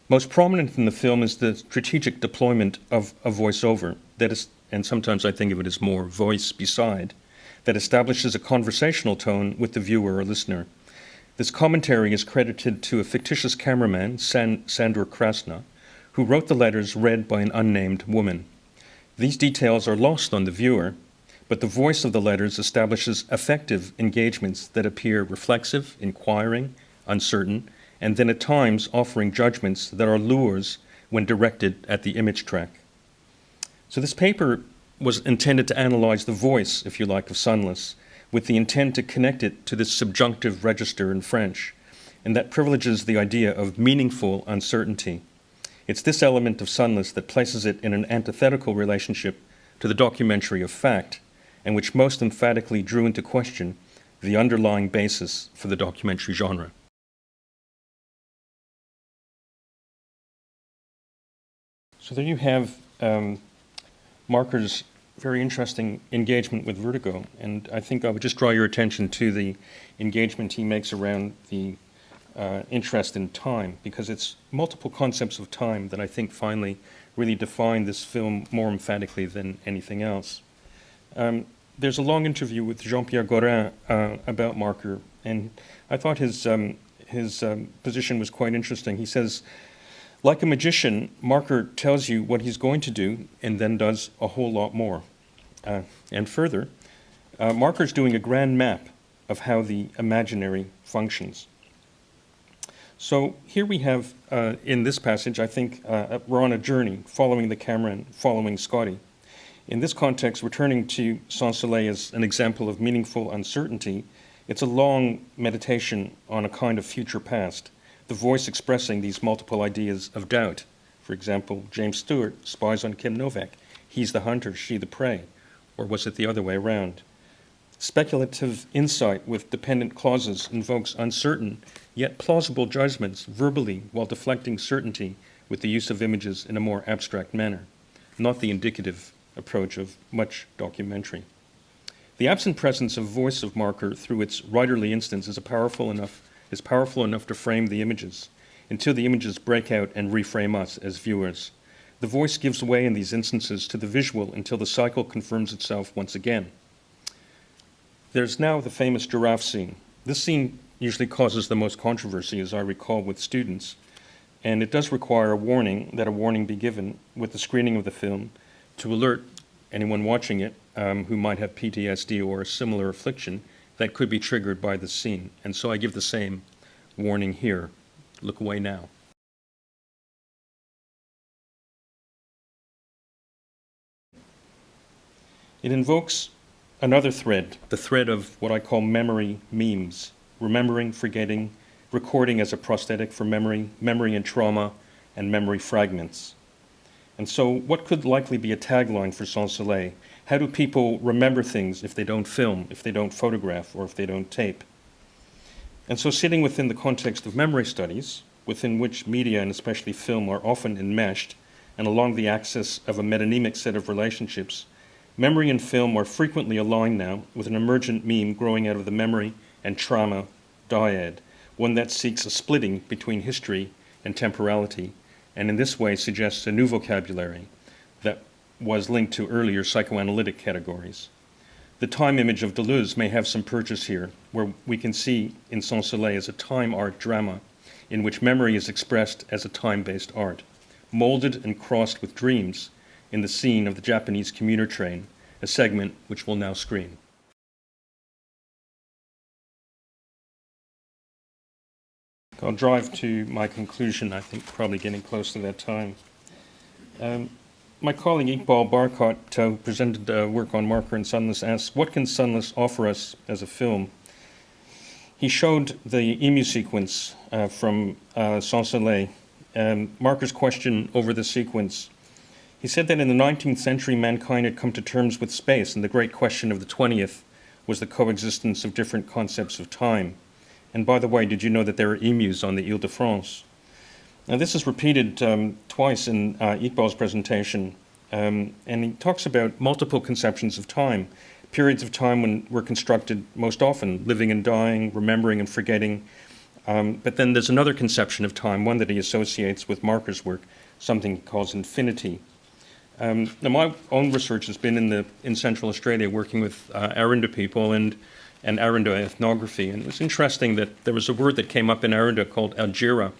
Most prominent in the film is the strategic deployment of a voiceover that is, and sometimes I think of it as more voice beside, that establishes a conversational tone with the viewer or listener. This commentary is credited to a fictitious cameraman, Sandor Krasna, who wrote the letters read by an unnamed woman. These details are lost on the viewer, but the voice of the letters establishes affective engagements that appear reflexive, inquiring, uncertain, and then at times offering judgments that are lures when directed at the image track. So this paper was intended to analyze the voice, if you like, of Sunless, with the intent to connect it to this subjunctive register in French, and that privileges the idea of meaningful uncertainty. It's this element of Sunless that places it in an antithetical relationship to the documentary of fact, and which most emphatically drew into question the underlying basis for the documentary genre. So there you have Marker's very interesting engagement with vertigo, and I think I would just draw your attention to the engagement he makes around the interest in time, because it's multiple concepts of time that I think finally really define this film more emphatically than anything else. There's a long interview with Jean-Pierre Gorin about Marker, and I thought his position was quite interesting. He says, like a magician, Marker tells you what he's going to do and then does a whole lot more. And further, Marker's doing a grand map of how the imaginary functions. So here we have, in this passage, I think we're on a journey, following the camera and following Scotty. In this context, returning to Sans Soleil as an example of meaningful uncertainty, it's a long meditation on a kind of future past, the voice expressing these multiple ideas of doubt. For example, James Stewart spies on Kim Novak. He's the hunter, she the prey. Or was it the other way around? Speculative insight with dependent clauses invokes uncertain, yet plausible judgments verbally while deflecting certainty with the use of images in a more abstract manner, not the indicative approach of much documentary. The absent presence of voice of Marker through its writerly instance is powerful enough to frame the images, until the images break out and reframe us as viewers. The voice gives way in these instances to the visual until the cycle confirms itself once again. There's now the famous giraffe scene. This scene usually causes the most controversy, as I recall, with students, and it does require a warning be given with the screening of the film to alert anyone watching it who might have PTSD or a similar affliction that could be triggered by the scene. And so I give the same warning here. Look away now. It invokes another thread, the thread of what I call memory memes, remembering, forgetting, recording as a prosthetic for memory, memory and trauma, and memory fragments. And so what could likely be a tagline for Sans Soleil? How do people remember things if they don't film, if they don't photograph, or if they don't tape? And so sitting within the context of memory studies, within which media and especially film are often enmeshed, and along the axis of a metonymic set of relationships, memory and film are frequently aligned now with an emergent meme growing out of the memory and trauma dyad, one that seeks a splitting between history and temporality, and in this way suggests a new vocabulary that was linked to earlier psychoanalytic categories. The time image of Deleuze may have some purchase here, where we can see in Sans Soleil as a time art drama in which memory is expressed as a time-based art, molded and crossed with dreams in the scene of the Japanese commuter train, a segment which will now screen. I'll drive to my conclusion, I think probably getting close to that time. My colleague Iqbal Barkat, who presented work on Marker and Sunless, asks, what can Sunless offer us as a film? He showed the emu sequence from Sans Soleil. Marker's question over the sequence. He said that in the 19th century, mankind had come to terms with space, and the great question of the 20th was the coexistence of different concepts of time. And by the way, did you know that there are emus on the Ile-de-France? Now, this is repeated twice in Iqbal's presentation, and he talks about multiple conceptions of time, periods of time when we're constructed most often, living and dying, remembering and forgetting. But then there's another conception of time, one that he associates with Marker's work, something he calls infinity. Now, my own research has been in Central Australia, working with Aranda people and Aranda ethnography. And it was interesting that there was a word that came up in Aranda called Algira.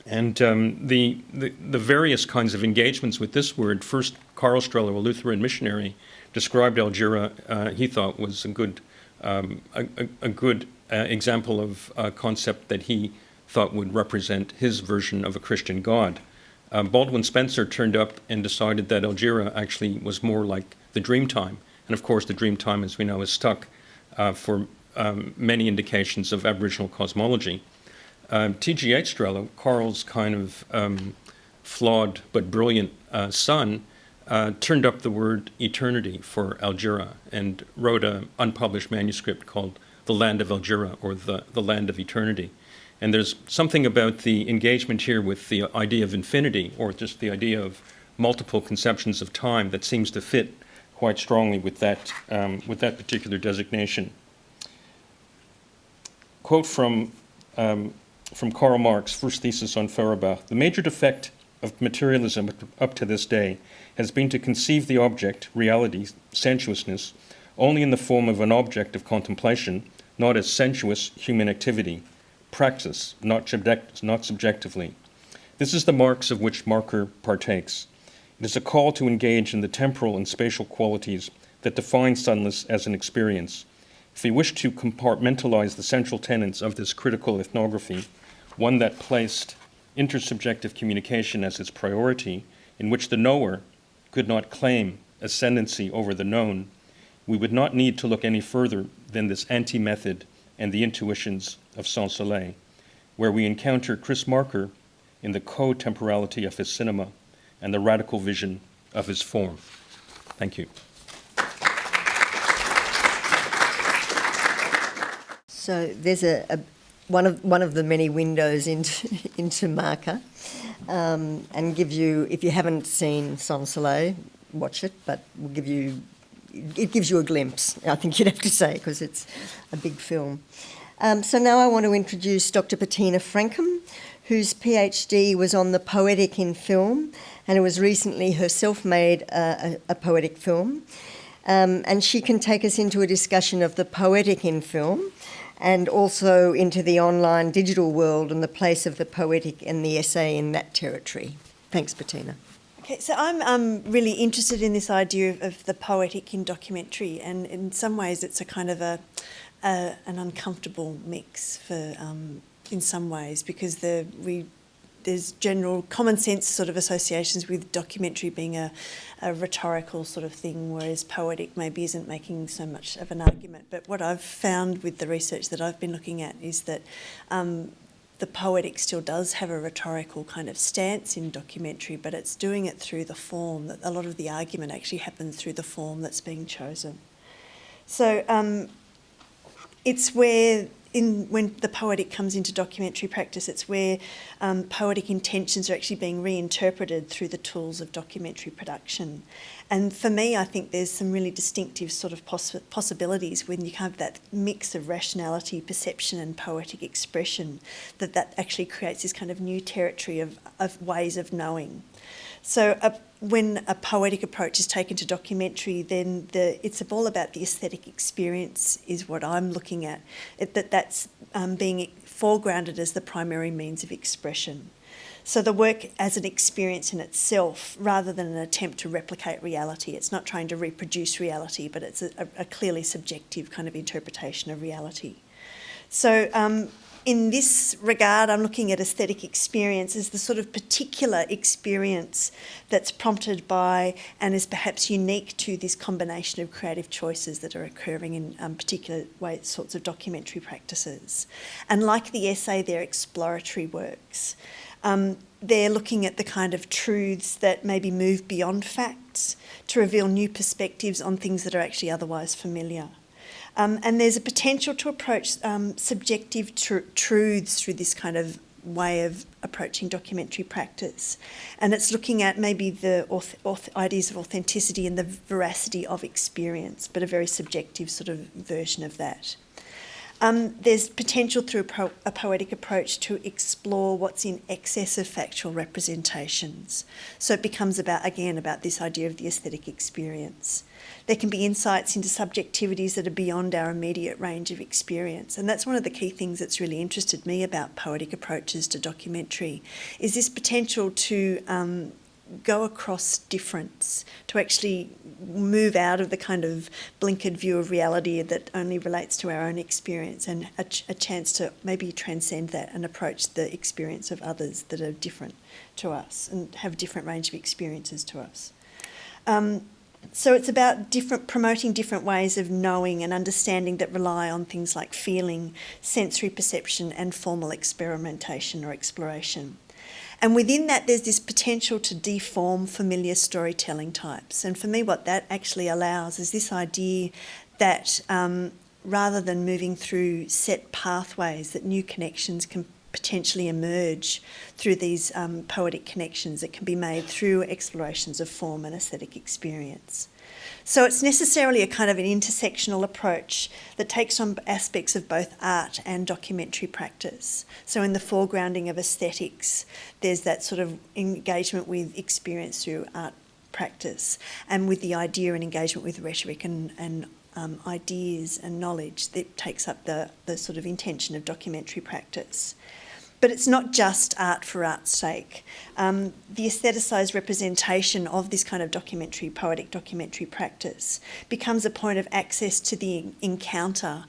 And the various kinds of engagements with this word, first Karl Strehlow, a Lutheran missionary, described Algira, he thought was a good example of a concept that he thought would represent his version of a Christian God. Baldwin Spencer turned up and decided that Algira actually was more like the dream time. And of course, the dream time, as we know, is stuck for many indications of Aboriginal cosmology. T.G.H. Strehlow, Karl's kind of flawed but brilliant son, turned up the word eternity for Algira and wrote an unpublished manuscript called The Land of Algira, or the Land of Eternity. And there's something about the engagement here with the idea of infinity, or just the idea of multiple conceptions of time, that seems to fit quite strongly with that particular designation. Quote from Karl Marx, first thesis on Feuerbach: the major defect of materialism up to this day has been to conceive the object, reality, sensuousness, only in the form of an object of contemplation, not as sensuous human activity, praxis, not subjectively. This is the marks of which Marker partakes. It is a call to engage in the temporal and spatial qualities that define Sunless as an experience. If we wish to compartmentalize the central tenets of this critical ethnography, one that placed intersubjective communication as its priority, in which the knower could not claim ascendancy over the known, we would not need to look any further than this anti-method and the intuitions of Sans Soleil, where we encounter Chris Marker in the co-temporality of his cinema and the radical vision of his form. Thank you. So there's one of the many windows into Marker, and give you, if you haven't seen Sans Soleil, watch it, but it gives you a glimpse, I think you'd have to say, because it's a big film. So now I want to introduce Dr. Bettina Frankham, whose PhD was on the poetic in film, and it was recently herself made a poetic film. And she can take us into a discussion of the poetic in film, and also into the online digital world and the place of the poetic and the essay in that territory. Thanks, Bettina. Okay, so I'm really interested in this idea of the poetic in documentary, and in some ways it's a kind of an uncomfortable mix for, in some ways, because there's general common sense sort of associations with documentary being a rhetorical sort of thing, whereas poetic maybe isn't making so much of an argument. But what I've found with the research that I've been looking at is that the poetic still does have a rhetorical kind of stance in documentary, but it's doing it through the form, that a lot of the argument actually happens through the form that's being chosen. So it's where when the poetic comes into documentary practice, it's where poetic intentions are actually being reinterpreted through the tools of documentary production. And for me, I think there's some really distinctive sort of possibilities when you have that mix of rationality, perception and poetic expression, that actually creates this kind of new territory of ways of knowing. So when a poetic approach is taken to documentary, then it's all about the aesthetic experience is what I'm looking at, that's being foregrounded as the primary means of expression. So the work as an experience in itself, rather than an attempt to replicate reality. It's not trying to reproduce reality, but it's a clearly subjective kind of interpretation of reality. So in this regard, I'm looking at aesthetic experience as the sort of particular experience that's prompted by and is perhaps unique to this combination of creative choices that are occurring in particular sorts of documentary practices. And like the essay, they're exploratory works. They're looking at the kind of truths that maybe move beyond facts to reveal new perspectives on things that are actually otherwise familiar. And there's a potential to approach subjective truths through this kind of way of approaching documentary practice. And it's looking at maybe the ideas of authenticity and the veracity of experience, but a very subjective sort of version of that. There's potential through a poetic approach to explore what's in excess of factual representations. So it becomes about this idea of the aesthetic experience. There can be insights into subjectivities that are beyond our immediate range of experience. And that's one of the key things that's really interested me about poetic approaches to documentary, is this potential to go across difference, to actually move out of the kind of blinkered view of reality that only relates to our own experience, and a chance to maybe transcend that and approach the experience of others that are different to us and have a different range of experiences to us. So it's about promoting different ways of knowing and understanding that rely on things like feeling, sensory perception and formal experimentation or exploration. And within that, there's this potential to deform familiar storytelling types. And for me, what that actually allows is this idea that rather than moving through set pathways, that new connections can potentially emerge through these poetic connections that can be made through explorations of form and aesthetic experience. So it's necessarily a kind of an intersectional approach that takes on aspects of both art and documentary practice. So in the foregrounding of aesthetics, there's that sort of engagement with experience through art practice, and with the idea and engagement with rhetoric and ideas and knowledge that takes up the sort of intention of documentary practice. But it's not just art for art's sake. The aestheticised representation of this kind of poetic documentary practice becomes a point of access to the encounter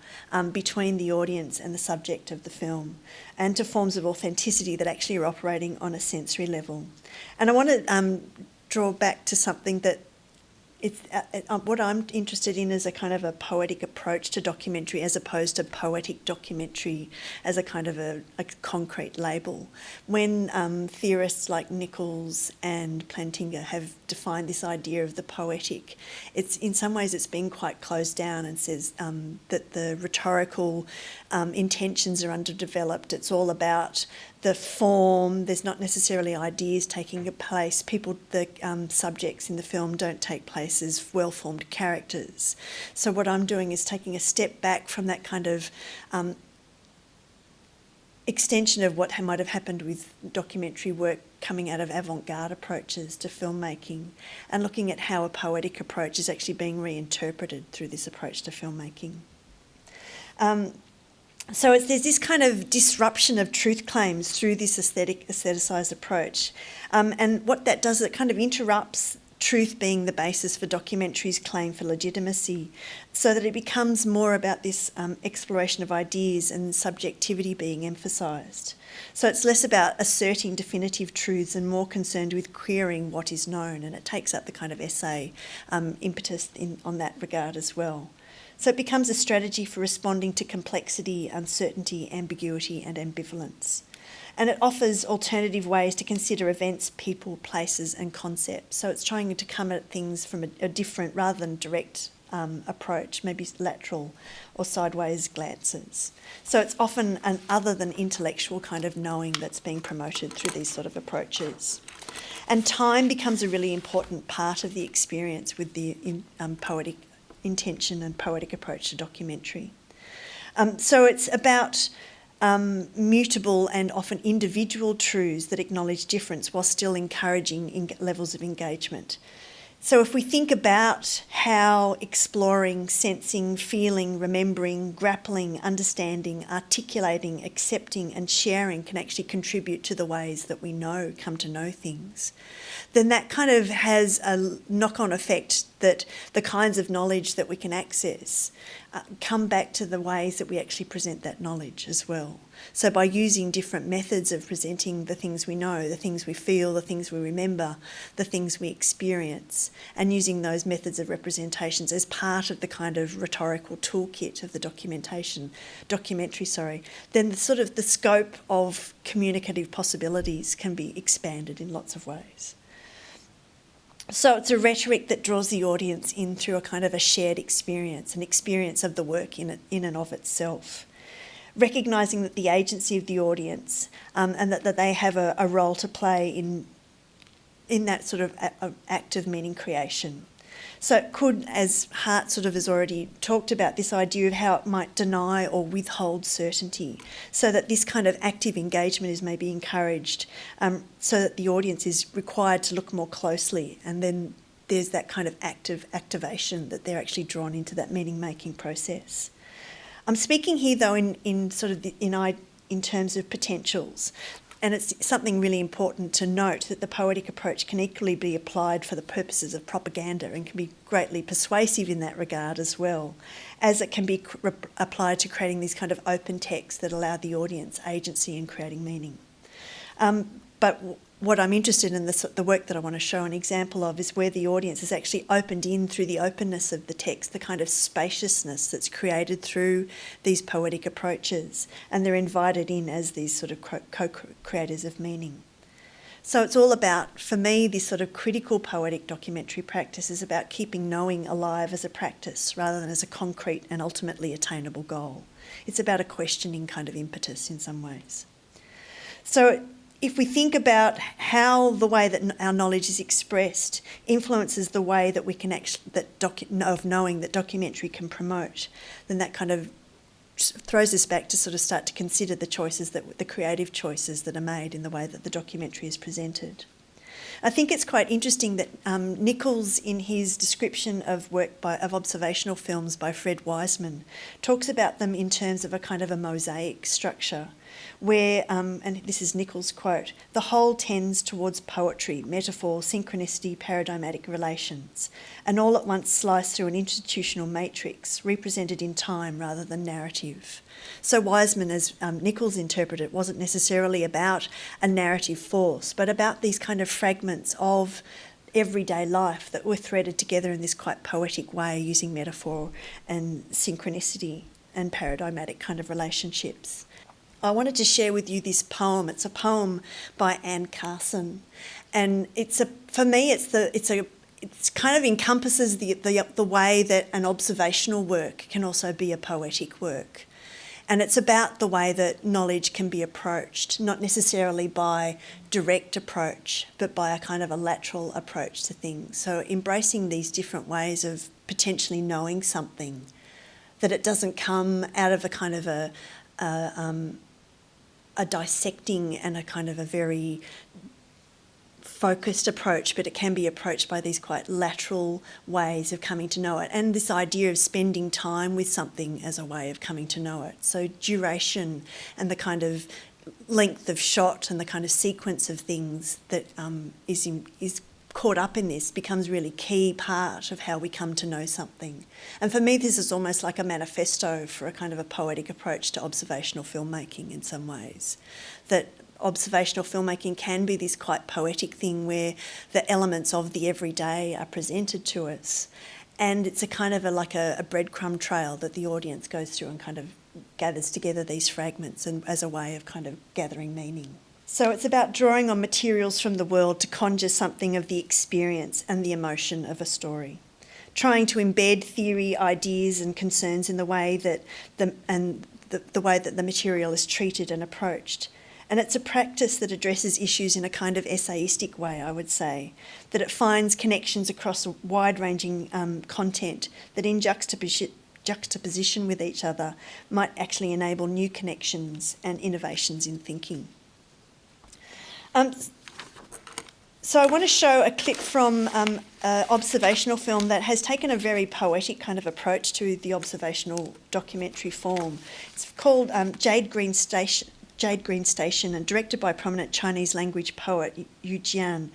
between the audience and the subject of the film, and to forms of authenticity that actually are operating on a sensory level. And I want to draw back to something that what I'm interested in is a kind of a poetic approach to documentary, as opposed to poetic documentary as a kind of a concrete label. When theorists like Nichols and Plantinga have defined this idea of the poetic, it's in some ways it's been quite closed down, and says that the rhetorical intentions are underdeveloped. It's all about the form. There's not necessarily ideas taking place. The subjects in the film don't take place as well-formed characters. So what I'm doing is taking a step back from that kind of extension of what might have happened with documentary work coming out of avant-garde approaches to filmmaking, and looking at how a poetic approach is actually being reinterpreted through this approach to filmmaking. So there's this kind of disruption of truth claims through this aestheticised approach. And what that does, it kind of interrupts truth being the basis for documentary's claim for legitimacy, so that it becomes more about this exploration of ideas and subjectivity being emphasised. So it's less about asserting definitive truths and more concerned with querying what is known, and it takes up the kind of essay impetus on that regard as well. So it becomes a strategy for responding to complexity, uncertainty, ambiguity and ambivalence. And it offers alternative ways to consider events, people, places and concepts. So it's trying to come at things from a different, rather than direct approach, maybe lateral or sideways glances. So it's often an other than intellectual kind of knowing that's being promoted through these sort of approaches. And time becomes a really important part of the experience with the poetic intention and poetic approach to documentary. So it's about mutable and often individual truths that acknowledge difference while still encouraging levels of engagement. So if we think about how exploring, sensing, feeling, remembering, grappling, understanding, articulating, accepting and sharing can actually contribute to the ways that we come to know things, then that kind of has a knock-on effect that the kinds of knowledge that we can access come back to the ways that we actually present that knowledge as well. So by using different methods of presenting the things we know, the things we feel, the things we remember, the things we experience, and using those methods of representations as part of the kind of rhetorical toolkit of the documentary, then the scope of communicative possibilities can be expanded in lots of ways. So it's a rhetoric that draws the audience in through a kind of a shared experience, an experience of the work in and of itself. Recognising that the agency of the audience and that they have a role to play in that sort of act of meaning creation. So it could, as Hart sort of has already talked about, this idea of how it might deny or withhold certainty, so that this kind of active engagement is maybe encouraged, so that the audience is required to look more closely, and then there's that kind of active activation that they're actually drawn into that meaning-making process. I'm speaking here, though, in terms of potentials, and it's something really important to note that the poetic approach can equally be applied for the purposes of propaganda and can be greatly persuasive in that regard as well, as it can be applied to creating these kind of open texts that allow the audience agency in creating meaning. But what I'm interested in, the work that I want to show an example of, is where the audience is actually opened in through the openness of the text, the kind of spaciousness that's created through these poetic approaches, and they're invited in as these sort of co-creators of meaning. So it's all about, for me, this sort of critical poetic documentary practice is about keeping knowing alive as a practice rather than as a concrete and ultimately attainable goal. It's about a questioning kind of impetus in some ways. So if we think about how the way that our knowledge is expressed influences the way that we can of knowing that documentary can promote, then that kind of throws us back to sort of start to consider the creative choices that are made in the way that the documentary is presented. I think it's quite interesting that Nichols, in his description of work of observational films by Fred Wiseman, talks about them in terms of a kind of a mosaic structure, where, and this is Nichols' quote, "The whole tends towards poetry, metaphor, synchronicity, paradigmatic relations, and all at once slice through an institutional matrix, represented in time rather than narrative." So Wiseman, as Nichols interpreted it, wasn't necessarily about a narrative force, but about these kind of fragments of everyday life that were threaded together in this quite poetic way, using metaphor and synchronicity and paradigmatic kind of relationships. I wanted to share with you this poem. It's a poem by Anne Carson, and for me it kind of encompasses the way that an observational work can also be a poetic work. And it's about the way that knowledge can be approached, not necessarily by direct approach, but by a kind of a lateral approach to things. So embracing these different ways of potentially knowing something, that it doesn't come out of a kind of a dissecting and a kind of a very focused approach, but it can be approached by these quite lateral ways of coming to know it, and this idea of spending time with something as a way of coming to know it. So duration and the kind of length of shot and the kind of sequence of things that is caught up in this becomes really key part of how we come to know something. And for me, this is almost like a manifesto for a kind of a poetic approach to observational filmmaking in some ways. That observational filmmaking can be this quite poetic thing where the elements of the everyday are presented to us, and it's a kind of like a breadcrumb trail that the audience goes through and kind of gathers together these fragments and as a way of kind of gathering meaning. So it's about drawing on materials from the world to conjure something of the experience and the emotion of a story, trying to embed theory, ideas and concerns in the way that the way that the material is treated and approached. And it's a practice that addresses issues in a kind of essayistic way, I would say, that it finds connections across a wide-ranging content that in juxtaposition with each other might actually enable new connections and innovations in thinking. So I want to show a clip from an observational film that has taken a very poetic kind of approach to the observational documentary form. It's called Jade Green Station, and directed by prominent Chinese language poet Yu Jian.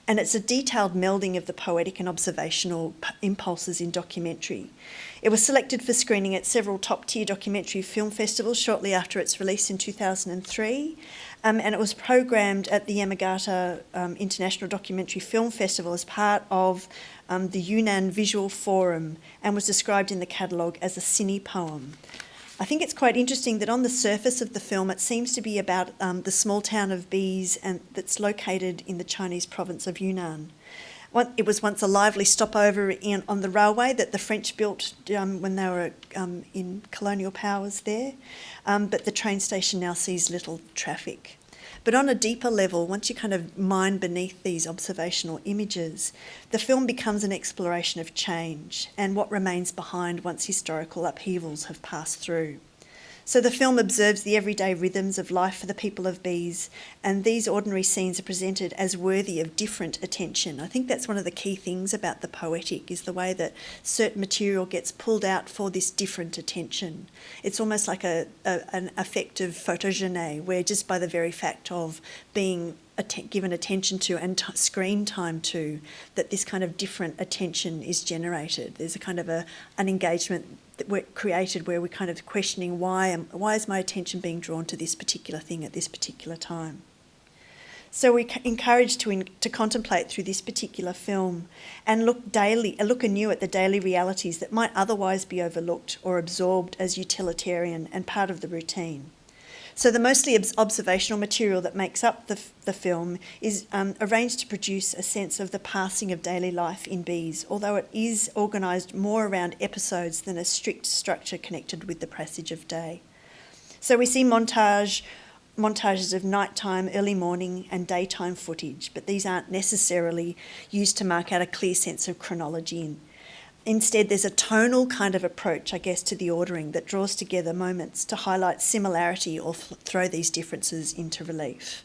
And it's a detailed melding of the poetic and observational impulses in documentary. It was selected for screening at several top-tier documentary film festivals shortly after its release in 2003, and it was programmed at the Yamagata International Documentary Film Festival as part of the Yunnan Visual Forum, and was described in the catalogue as a cine poem. I think it's quite interesting that on the surface of the film it seems to be about the small town of Bees that's located in the Chinese province of Yunnan. It was once a lively stopover on the railway that the French built when they were in colonial powers there, but the train station now sees little traffic. But on a deeper level, once you kind of mine beneath these observational images, the film becomes an exploration of change and what remains behind once historical upheavals have passed through. So the film observes the everyday rhythms of life for the people of Bees, and these ordinary scenes are presented as worthy of different attention. I think that's one of the key things about the poetic, is the way that certain material gets pulled out for this different attention. It's almost like an affective photogene, where just by the very fact of being given attention to and screen time to, that this kind of different attention is generated. There's a kind of an engagement that we're created where we're kind of questioning why is my attention being drawn to this particular thing at this particular time. So we're encouraged to contemplate through this particular film and look anew at the daily realities that might otherwise be overlooked or absorbed as utilitarian and part of the routine. So the mostly observational material that makes up the film is arranged to produce a sense of the passing of daily life in Bees, although it is organised more around episodes than a strict structure connected with the passage of day. So we see montages of nighttime, early morning and daytime footage, but these aren't necessarily used to mark out a clear sense of chronology. Instead, there's a tonal kind of approach, I guess, to the ordering that draws together moments to highlight similarity or throw these differences into relief.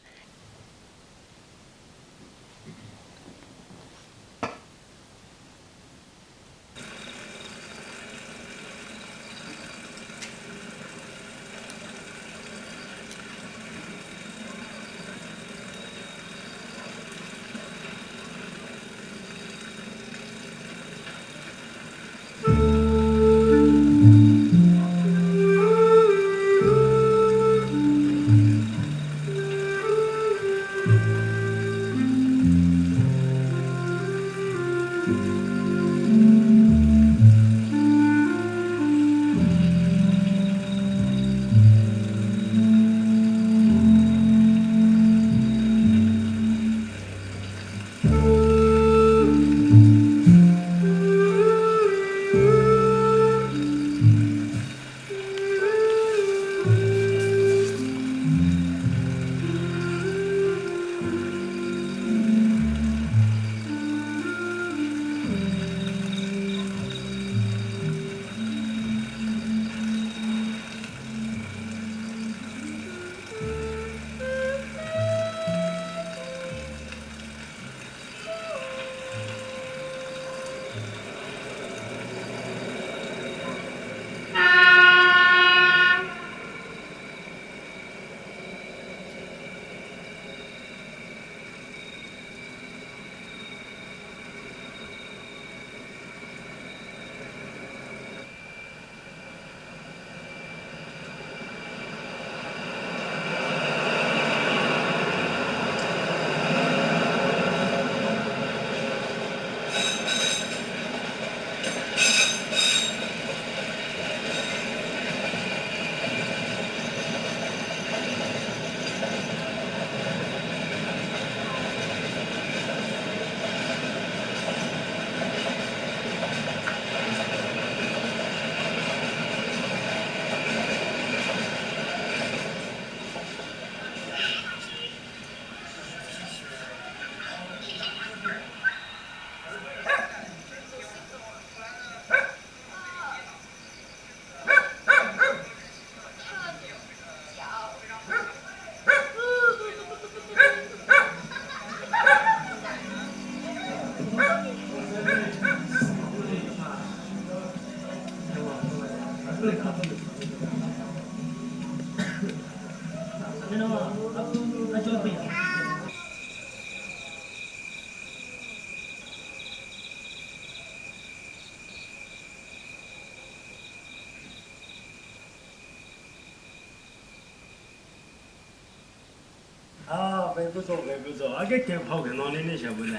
啊，没不错，没不错，而且挺好看到你那小不呢？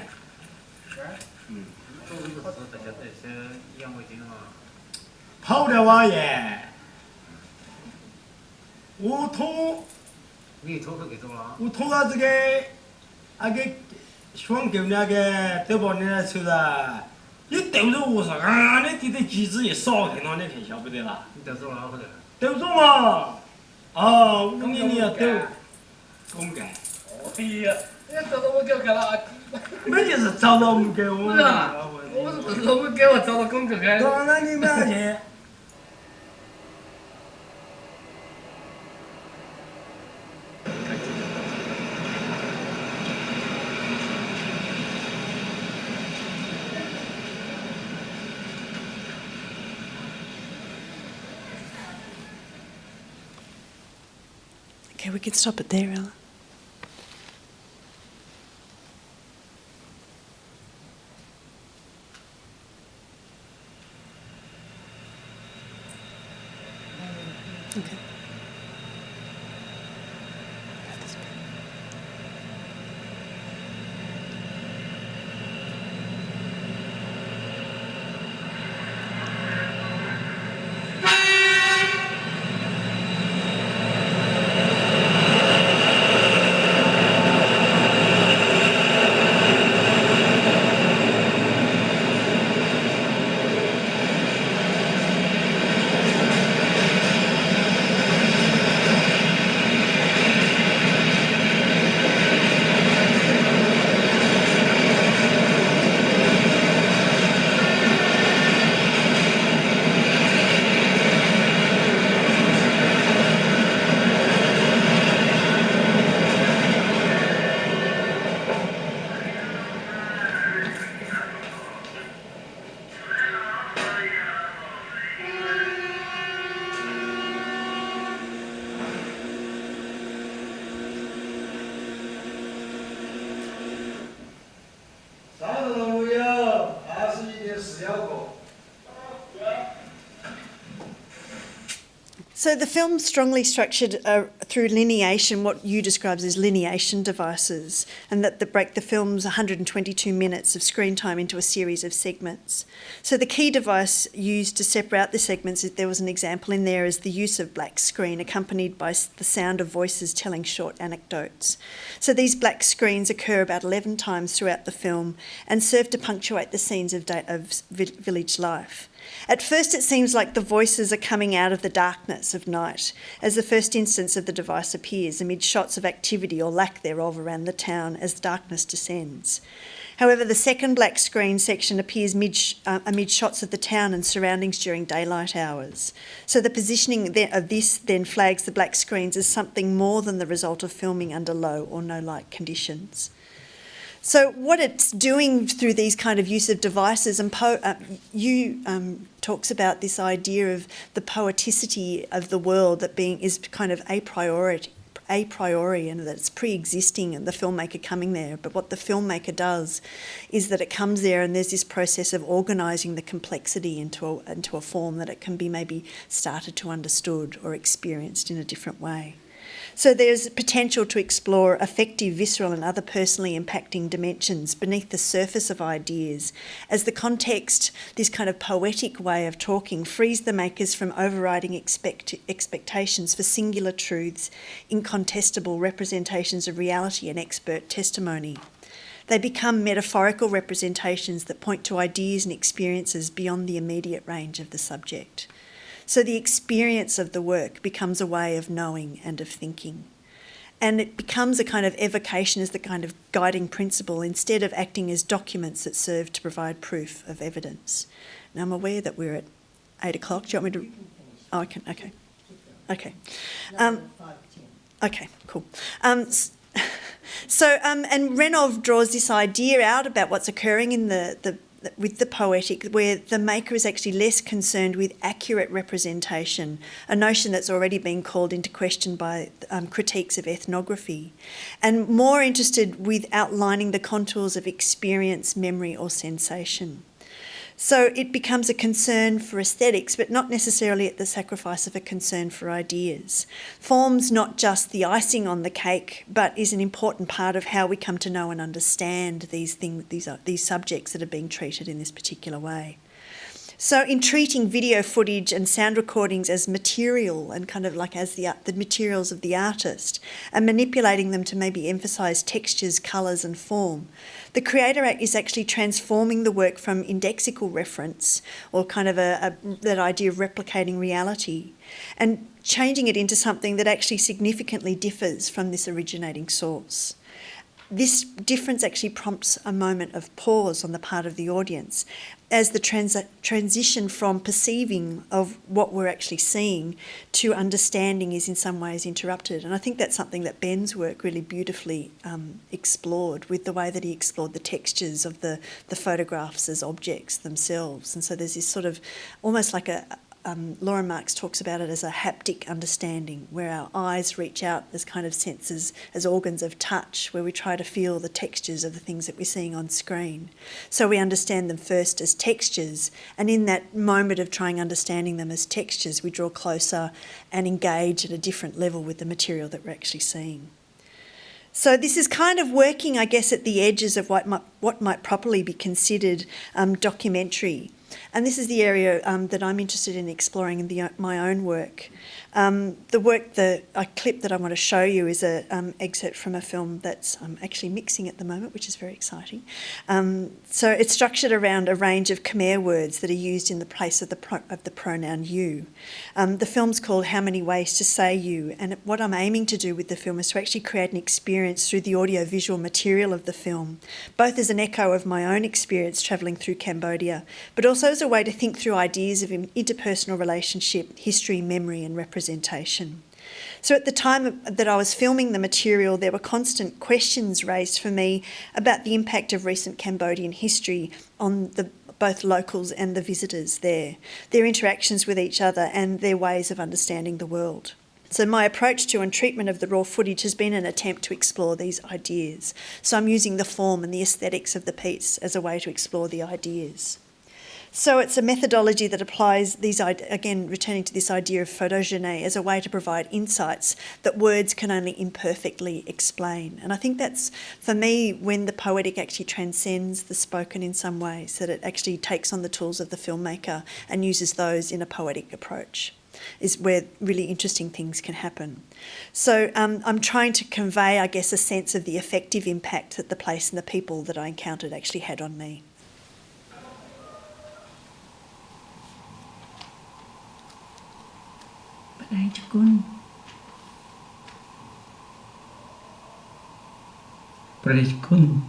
嗯。跑的话耶，我通，我通到这个，那个双狗那个对吧？那车子，你兜着我说啊，那地的机子一扫，看到你看晓不得啦？你兜着哪个的？兜着嘛，啊，你要兜，公干。哎呀，你找到我给我干了。没就是找到我们给我。是啊，我是我们给我找到工作干。当然你们去。Okay, we could stop it there, Ella. Okay. So the film's strongly structured through lineation, what you describe as lineation devices, and that break the film's 122 minutes of screen time into a series of segments. So the key device used to separate the segments, there was an example in there, is the use of black screen accompanied by the sound of voices telling short anecdotes. So these black screens occur about 11 times throughout the film and serve to punctuate the scenes of village life. At first it seems like the voices are coming out of the darkness of night as the first instance of the device appears amid shots of activity or lack thereof around the town as the darkness descends. However, the second black screen section appears amid shots of the town and surroundings during daylight hours. So the positioning of this then flags the black screens as something more than the result of filming under low or no light conditions. So what it's doing through these kind of use of devices, and talks about this idea of the poeticity of the world that is kind of a priori and that it's pre-existing and the filmmaker coming there. But what the filmmaker does is that it comes there and there's this process of organising the complexity into a form that it can be maybe started to understood or experienced in a different way. So there's potential to explore affective, visceral and other personally impacting dimensions beneath the surface of ideas as the context, this kind of poetic way of talking, frees the makers from overriding expectations for singular truths, incontestable representations of reality and expert testimony. They become metaphorical representations that point to ideas and experiences beyond the immediate range of the subject. So the experience of the work becomes a way of knowing and of thinking. And it becomes a kind of evocation as the kind of guiding principle instead of acting as documents that serve to provide proof of evidence. Now I'm aware that we're at 8 o'clock. Do you want me to... Oh, I can... Okay. Okay. Okay, cool. And Renov draws this idea out about what's occurring in with the poetic, where the maker is actually less concerned with accurate representation, a notion that's already been called into question by critiques of ethnography, and more interested with outlining the contours of experience, memory or sensation. So it becomes a concern for aesthetics, but not necessarily at the sacrifice of a concern for ideas. Form's not just the icing on the cake, but is an important part of how we come to know and understand these subjects that are being treated in this particular way. So in treating video footage and sound recordings as material and kind of like as the materials of the artist and manipulating them to maybe emphasise textures, colours and form, the creator is actually transforming the work from indexical reference or kind of that idea of replicating reality and changing it into something that actually significantly differs from this originating source. This difference actually prompts a moment of pause on the part of the audience as the transition from perceiving of what we're actually seeing to understanding is in some ways interrupted. And I think that's something that Ben's work really beautifully explored with the way that he explored the textures of the photographs as objects themselves. And so there's this sort of almost like Laura Marks talks about it as a haptic understanding, where our eyes reach out as kind of senses, as organs of touch, where we try to feel the textures of the things that we're seeing on screen. So we understand them first as textures, and in that moment of trying understanding them as textures, we draw closer and engage at a different level with the material that we're actually seeing. So this is kind of working, I guess, at the edges of what might properly be considered documentary. And this is the area that I'm interested in exploring in my own work. The clip that I want to show you is an excerpt from a film that's actually mixing at the moment, which is very exciting. So it's structured around a range of Khmer words that are used in the place of the pronoun you. The film's called How Many Ways to Say You, and what I'm aiming to do with the film is to actually create an experience through the audio-visual material of the film, both as an echo of my own experience travelling through Cambodia, but also as a way to think through ideas of interpersonal relationship, history, memory and representation. So at the time that I was filming the material, there were constant questions raised for me about the impact of recent Cambodian history on both locals and the visitors there, their interactions with each other and their ways of understanding the world. So my approach to and treatment of the raw footage has been an attempt to explore these ideas. So I'm using the form and the aesthetics of the piece as a way to explore the ideas. So it's a methodology that applies these, again, returning to this idea of photogeny as a way to provide insights that words can only imperfectly explain. And I think that's, for me, when the poetic actually transcends the spoken in some ways, that it actually takes on the tools of the filmmaker and uses those in a poetic approach, is where really interesting things can happen. So I'm trying to convey, I guess, a sense of the effective impact that the place and the people that I encountered actually had on me. Ai cho con Praise con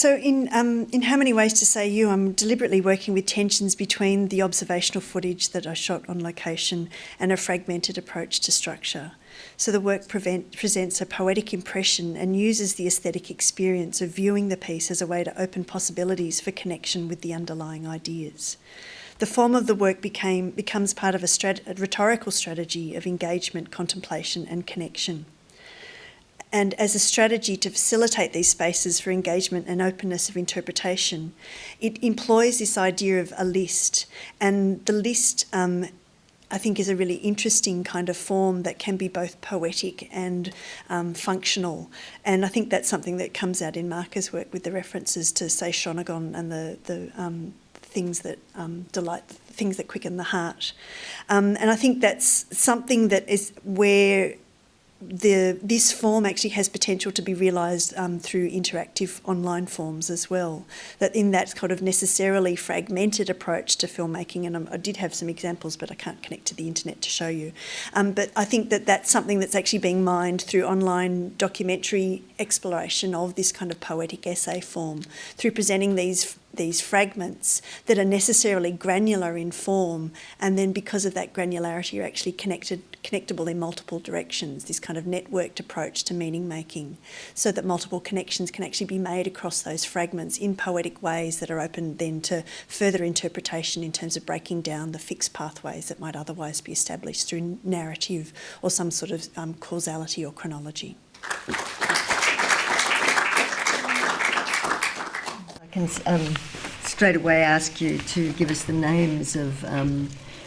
So in How Many Ways to Say You, I'm deliberately working with tensions between the observational footage that I shot on location and a fragmented approach to structure. So the work presents a poetic impression and uses the aesthetic experience of viewing the piece as a way to open possibilities for connection with the underlying ideas. The form of the work becomes part of a rhetorical strategy of engagement, contemplation and connection. And as a strategy to facilitate these spaces for engagement and openness of interpretation, it employs this idea of a list. And the list, I think, is a really interesting kind of form that can be both poetic and functional. And I think that's something that comes out in Marker's work with the references to, say, Shonagon and the things that delight, things that quicken the heart. And I think that's something that is where this form actually has potential to be realised through interactive online forms as well. That in that kind of necessarily fragmented approach to filmmaking, and I did have some examples, but I can't connect to the internet to show you. But I think that that's something that's actually being mined through online documentary exploration of this kind of poetic essay form, through presenting these fragments that are necessarily granular in form, and then because of that granularity are actually connectable in multiple directions, this kind of networked approach to meaning making, so that multiple connections can actually be made across those fragments in poetic ways that are open then to further interpretation in terms of breaking down the fixed pathways that might otherwise be established through narrative or some sort of causality or chronology. I can straight away ask you to give us the names of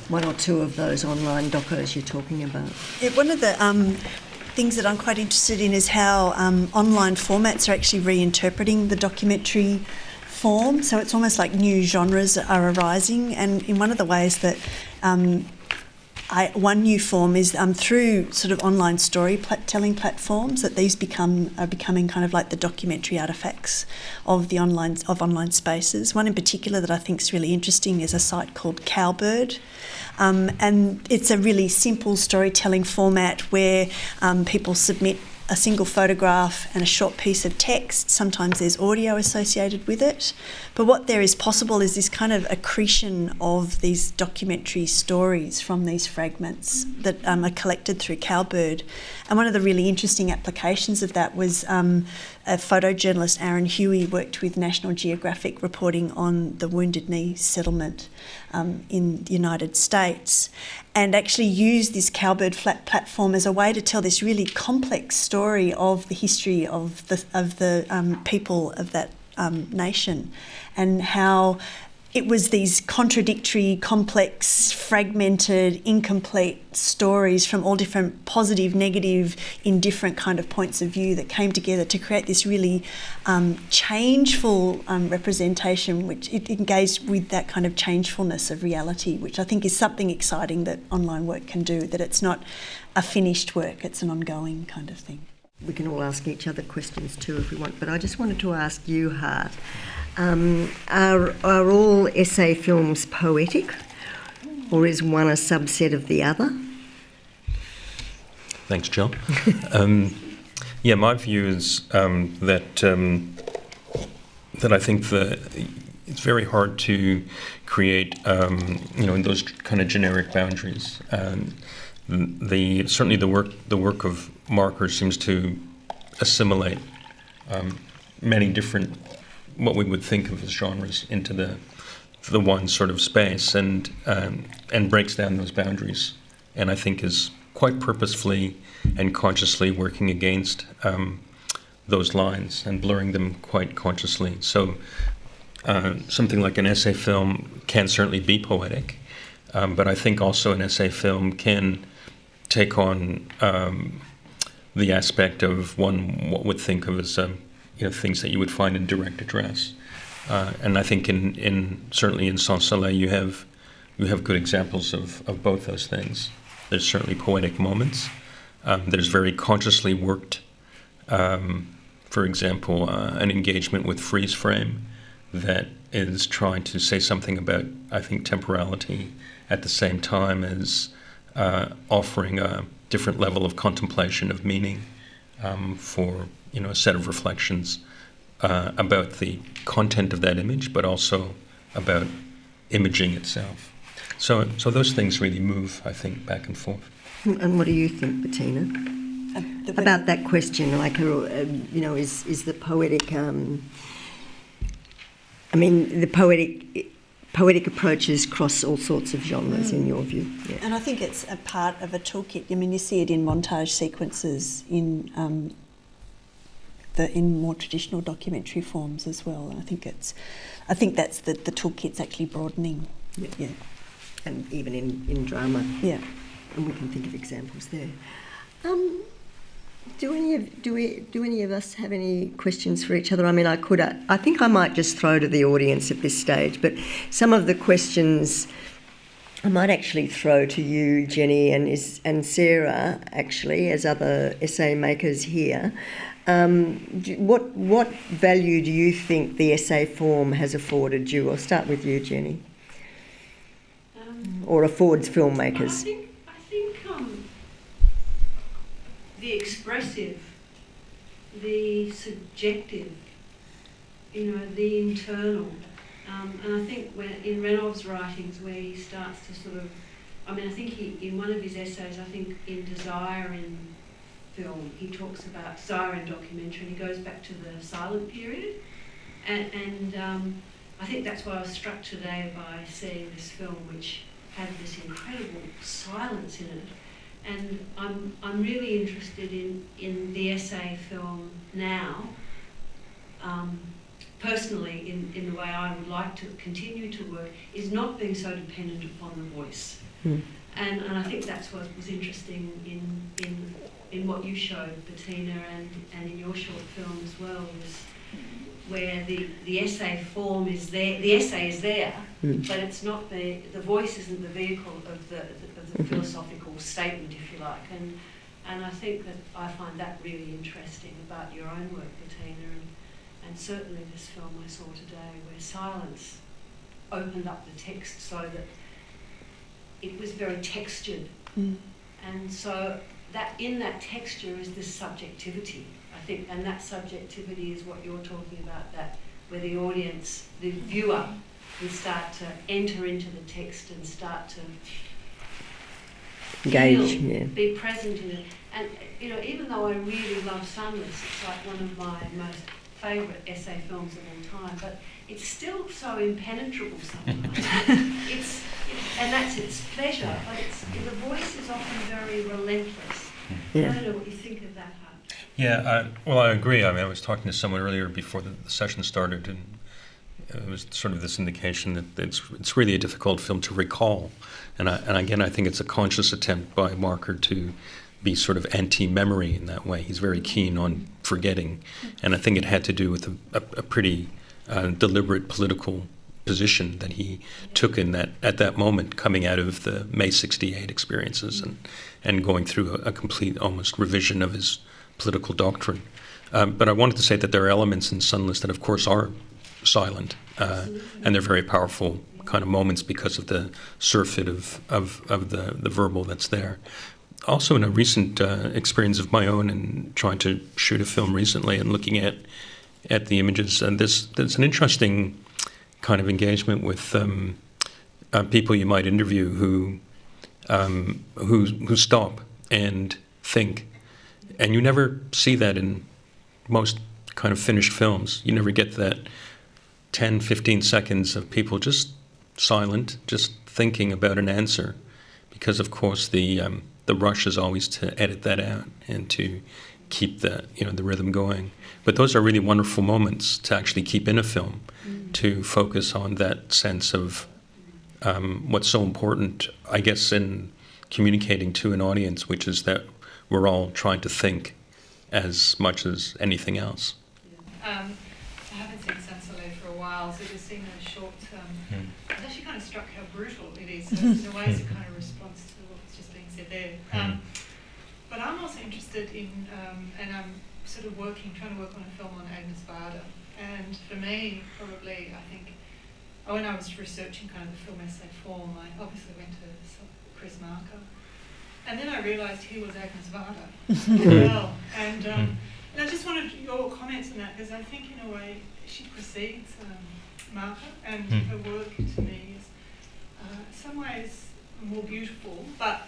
one or two of those online docos you're talking about. Yeah, one of the things that I'm quite interested in is how online formats are actually reinterpreting the documentary form. So it's almost like new genres are arising, and in one of the ways that one new form is through sort of online storytelling platforms, that these are becoming kind of like the documentary artefacts of the online spaces. One in particular that I think is really interesting is a site called Cowbird. And it's a really simple storytelling format where people submit a single photograph and a short piece of text. Sometimes there's audio associated with it. But what there is possible is this kind of accretion of these documentary stories from these fragments that are collected through Cowbird. And one of the really interesting applications of that was a photojournalist, Aaron Huey, worked with National Geographic reporting on the Wounded Knee settlement in the United States, and actually used this Cowbird platform as a way to tell this really complex story of the history of the people of that nation, and how it was these contradictory, complex, fragmented, incomplete stories from all different positive, negative, indifferent kind of points of view that came together to create this really changeful representation, which it engaged with that kind of changefulness of reality, which I think is something exciting that online work can do, that it's not a finished work, it's an ongoing kind of thing. We can all ask each other questions too if we want, but I just wanted to ask you, Hart, are all essay films poetic, or is one a subset of the other? Thanks, Jill. Yeah, my view is that I think it's very hard to create, in those kind of generic boundaries. Certainly the work of Marker seems to assimilate many different, what we would think of as genres, into the one sort of space, and breaks down those boundaries, and I think is quite purposefully and consciously working against those lines and blurring them quite consciously. So something like an essay film can certainly be poetic, but I think also an essay film can take on the aspect of what would think of as things that you would find in direct address, and I think certainly in Soleil you have good examples of both those things. There's certainly poetic moments. There's very consciously worked, for example, an engagement with freeze frame that is trying to say something about, I think, temporality at the same time as offering a different level of contemplation of meaning for a set of reflections about the content of that image, but also about imaging itself. So those things really move, I think, back and forth. And what do you think, Bettina, about that question? Like, is the poetic? The poetic approaches cross all sorts of genres, in your view. Yeah. And I think it's a part of a toolkit. I mean, you see it in montage sequences in more traditional documentary forms as well. And I think that's the toolkit's actually broadening. Yeah. And even in drama. Yeah. And we can think of examples there. Do any of us have any questions for each other? I mean, I think I might just throw to the audience at this stage, but some of the questions I might actually throw to you, Jenny, and Sarah, actually, as other essay makers here. What value do you think the essay form has afforded you? I'll start with you, Jenny. Or affords filmmakers. I think the expressive, the subjective, the internal, and I think in Reynolds' writings where he starts to sort of, I think he in one of his essays, I think in Desire in film, he talks about Desire in documentary, and he goes back to the silent period, and I think that's why I was struck today by seeing this film, which had this incredible silence in it. And I'm really interested in the essay film now, personally, in the way I would like to continue to work, is not being so dependent upon the voice. And I think that's what was interesting in what you showed, Bettina, and in your short film as well, was where the essay form is there, the essay is there, but it's not the voice isn't the vehicle of the philosophical statement, if you like. And I think that I find that really interesting about your own work, Bettina, and certainly this film I saw today, where silence opened up the text so that it was very textured. And so that in that texture is this subjectivity, I think, and that subjectivity is what you're talking about, that where the audience, the viewer, can start to enter into the text and start to engage, be present in it. And even though I really love Sunless, it's like one of my most favourite essay films of all time, but it's still so impenetrable sometimes. And that's its pleasure, but the voice is often very relentless. I don't know what you think of that, Hart. Yeah, I agree. I was talking to someone earlier before the session started, and it was sort of this indication that it's really a difficult film to recall. And again, I think it's a conscious attempt by Marker to be sort of anti-memory in that way. He's very keen on forgetting, and I think it had to do with a pretty deliberate political position that he took at that moment, coming out of the May '68 experiences and going through a complete almost revision of his political doctrine. But I wanted to say that there are elements in Sunless that, of course, are silent, and they're very powerful kind of moments because of the surfeit of the verbal that's there. Also, in a recent experience of my own and trying to shoot a film recently and looking at the images, and there's an interesting kind of engagement with people you might interview who stop and think, and you never see that in most kind of finished films. You never get that 10, 15 seconds of people just silent, just thinking about an answer, because of course the rush is always to edit that out and to keep the rhythm going. But those are really wonderful moments to actually keep in a film, to focus on that sense of what's so important, I guess, in communicating to an audience, which is that we're all trying to think as much as anything else. I haven't seen Soleil for a while, so just seeing a short I was actually kind of struck how brutal it is. So in a way, it's a kind of response to what's just being said there. But I'm also interested in, and I'm sort of trying to work on a film on Agnes Varda. And for me, probably, I think, when I was researching kind of the film essay form, I obviously went to Chris Marker. And then I realised he was Agnes Varda as well. And I just wanted your comments on that, because I think in a way she precedes Martha, and her work to me is in some ways more beautiful, but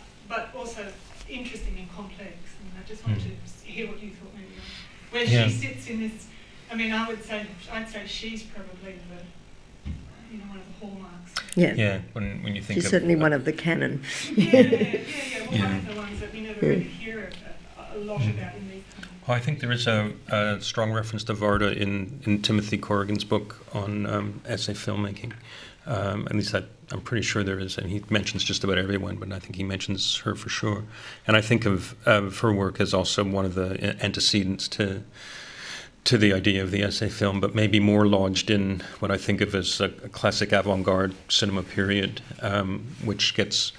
also interesting and complex. And I just wanted to hear what you thought maybe on where she sits in this. I mean, I'd say she's probably one of the hallmarks. Yeah. Yeah. When you think she's of, certainly one of the canon. Well, one of the ones that we never really hear a lot about in these. Well, I think there is a strong reference to Varda in Timothy Corrigan's book on essay filmmaking. At least I'm pretty sure there is, and he mentions just about everyone, but I think he mentions her for sure. And I think of her work as also one of the antecedents to the idea of the essay film, but maybe more lodged in what I think of as a classic avant-garde cinema period, which gets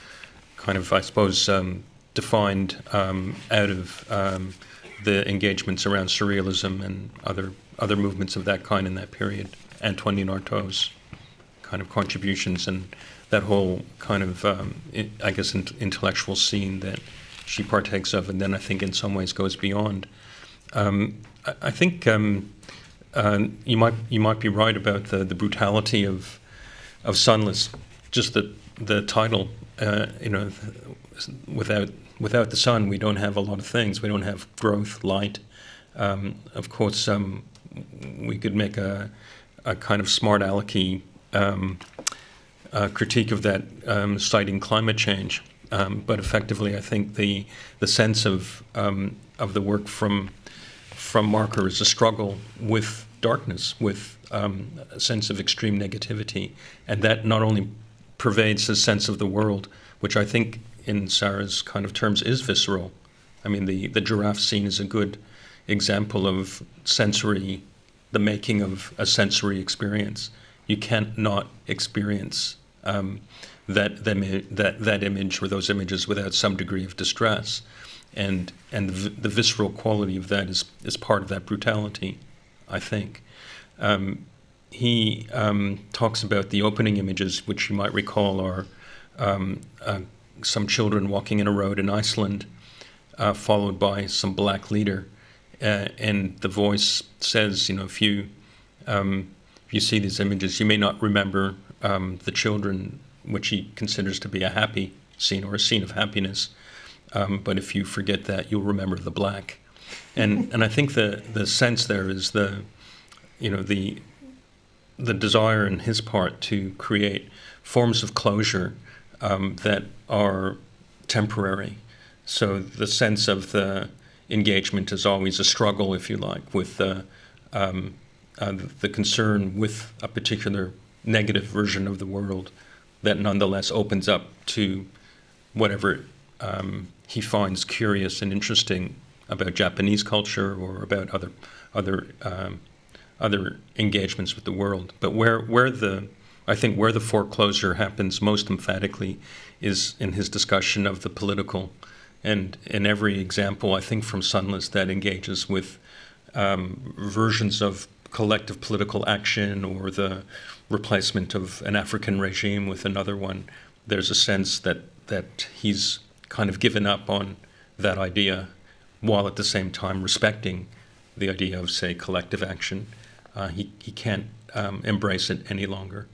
kind of, I suppose, defined out of the engagements around surrealism and other movements of that kind in that period. Antoine Artaud's kind of contributions and that whole kind of, I guess, intellectual scene that she partakes of, and then I think in some ways goes beyond. I think you might be right about the brutality of Sunless. Just the title, without the sun, we don't have a lot of things. We don't have growth, light. Of course, we could make a kind of smart alecky critique of that, citing climate change. But effectively, I think the sense of the work from Marker is a struggle with darkness, with a sense of extreme negativity, and that not only pervades his sense of the world, which I think in Sarah's kind of terms is visceral. I mean, the giraffe scene is a good example of the making of a sensory experience. You can't not experience that image or those images without some degree of distress. And the visceral quality of that is part of that brutality, I think. He talks about the opening images, which you might recall are some children walking in a road in Iceland, followed by some black leader. And the voice says, if you see these images, you may not remember the children, which he considers to be a happy scene or a scene of happiness. But if you forget that, you'll remember the black. And I think the sense there is the desire in his part to create forms of closure that are temporary. So the sense of the engagement is always a struggle, if you like, with the concern with a particular negative version of the world that nonetheless opens up to whatever he finds curious and interesting about Japanese culture or about other engagements with the world. But where the foreclosure happens most emphatically is in his discussion of the political. And in every example, I think from Sunless, that engages with versions of collective political action or the replacement of an African regime with another one, there's a sense that he's kind of given up on that idea while at the same time respecting the idea of, say, collective action. He can't embrace it any longer.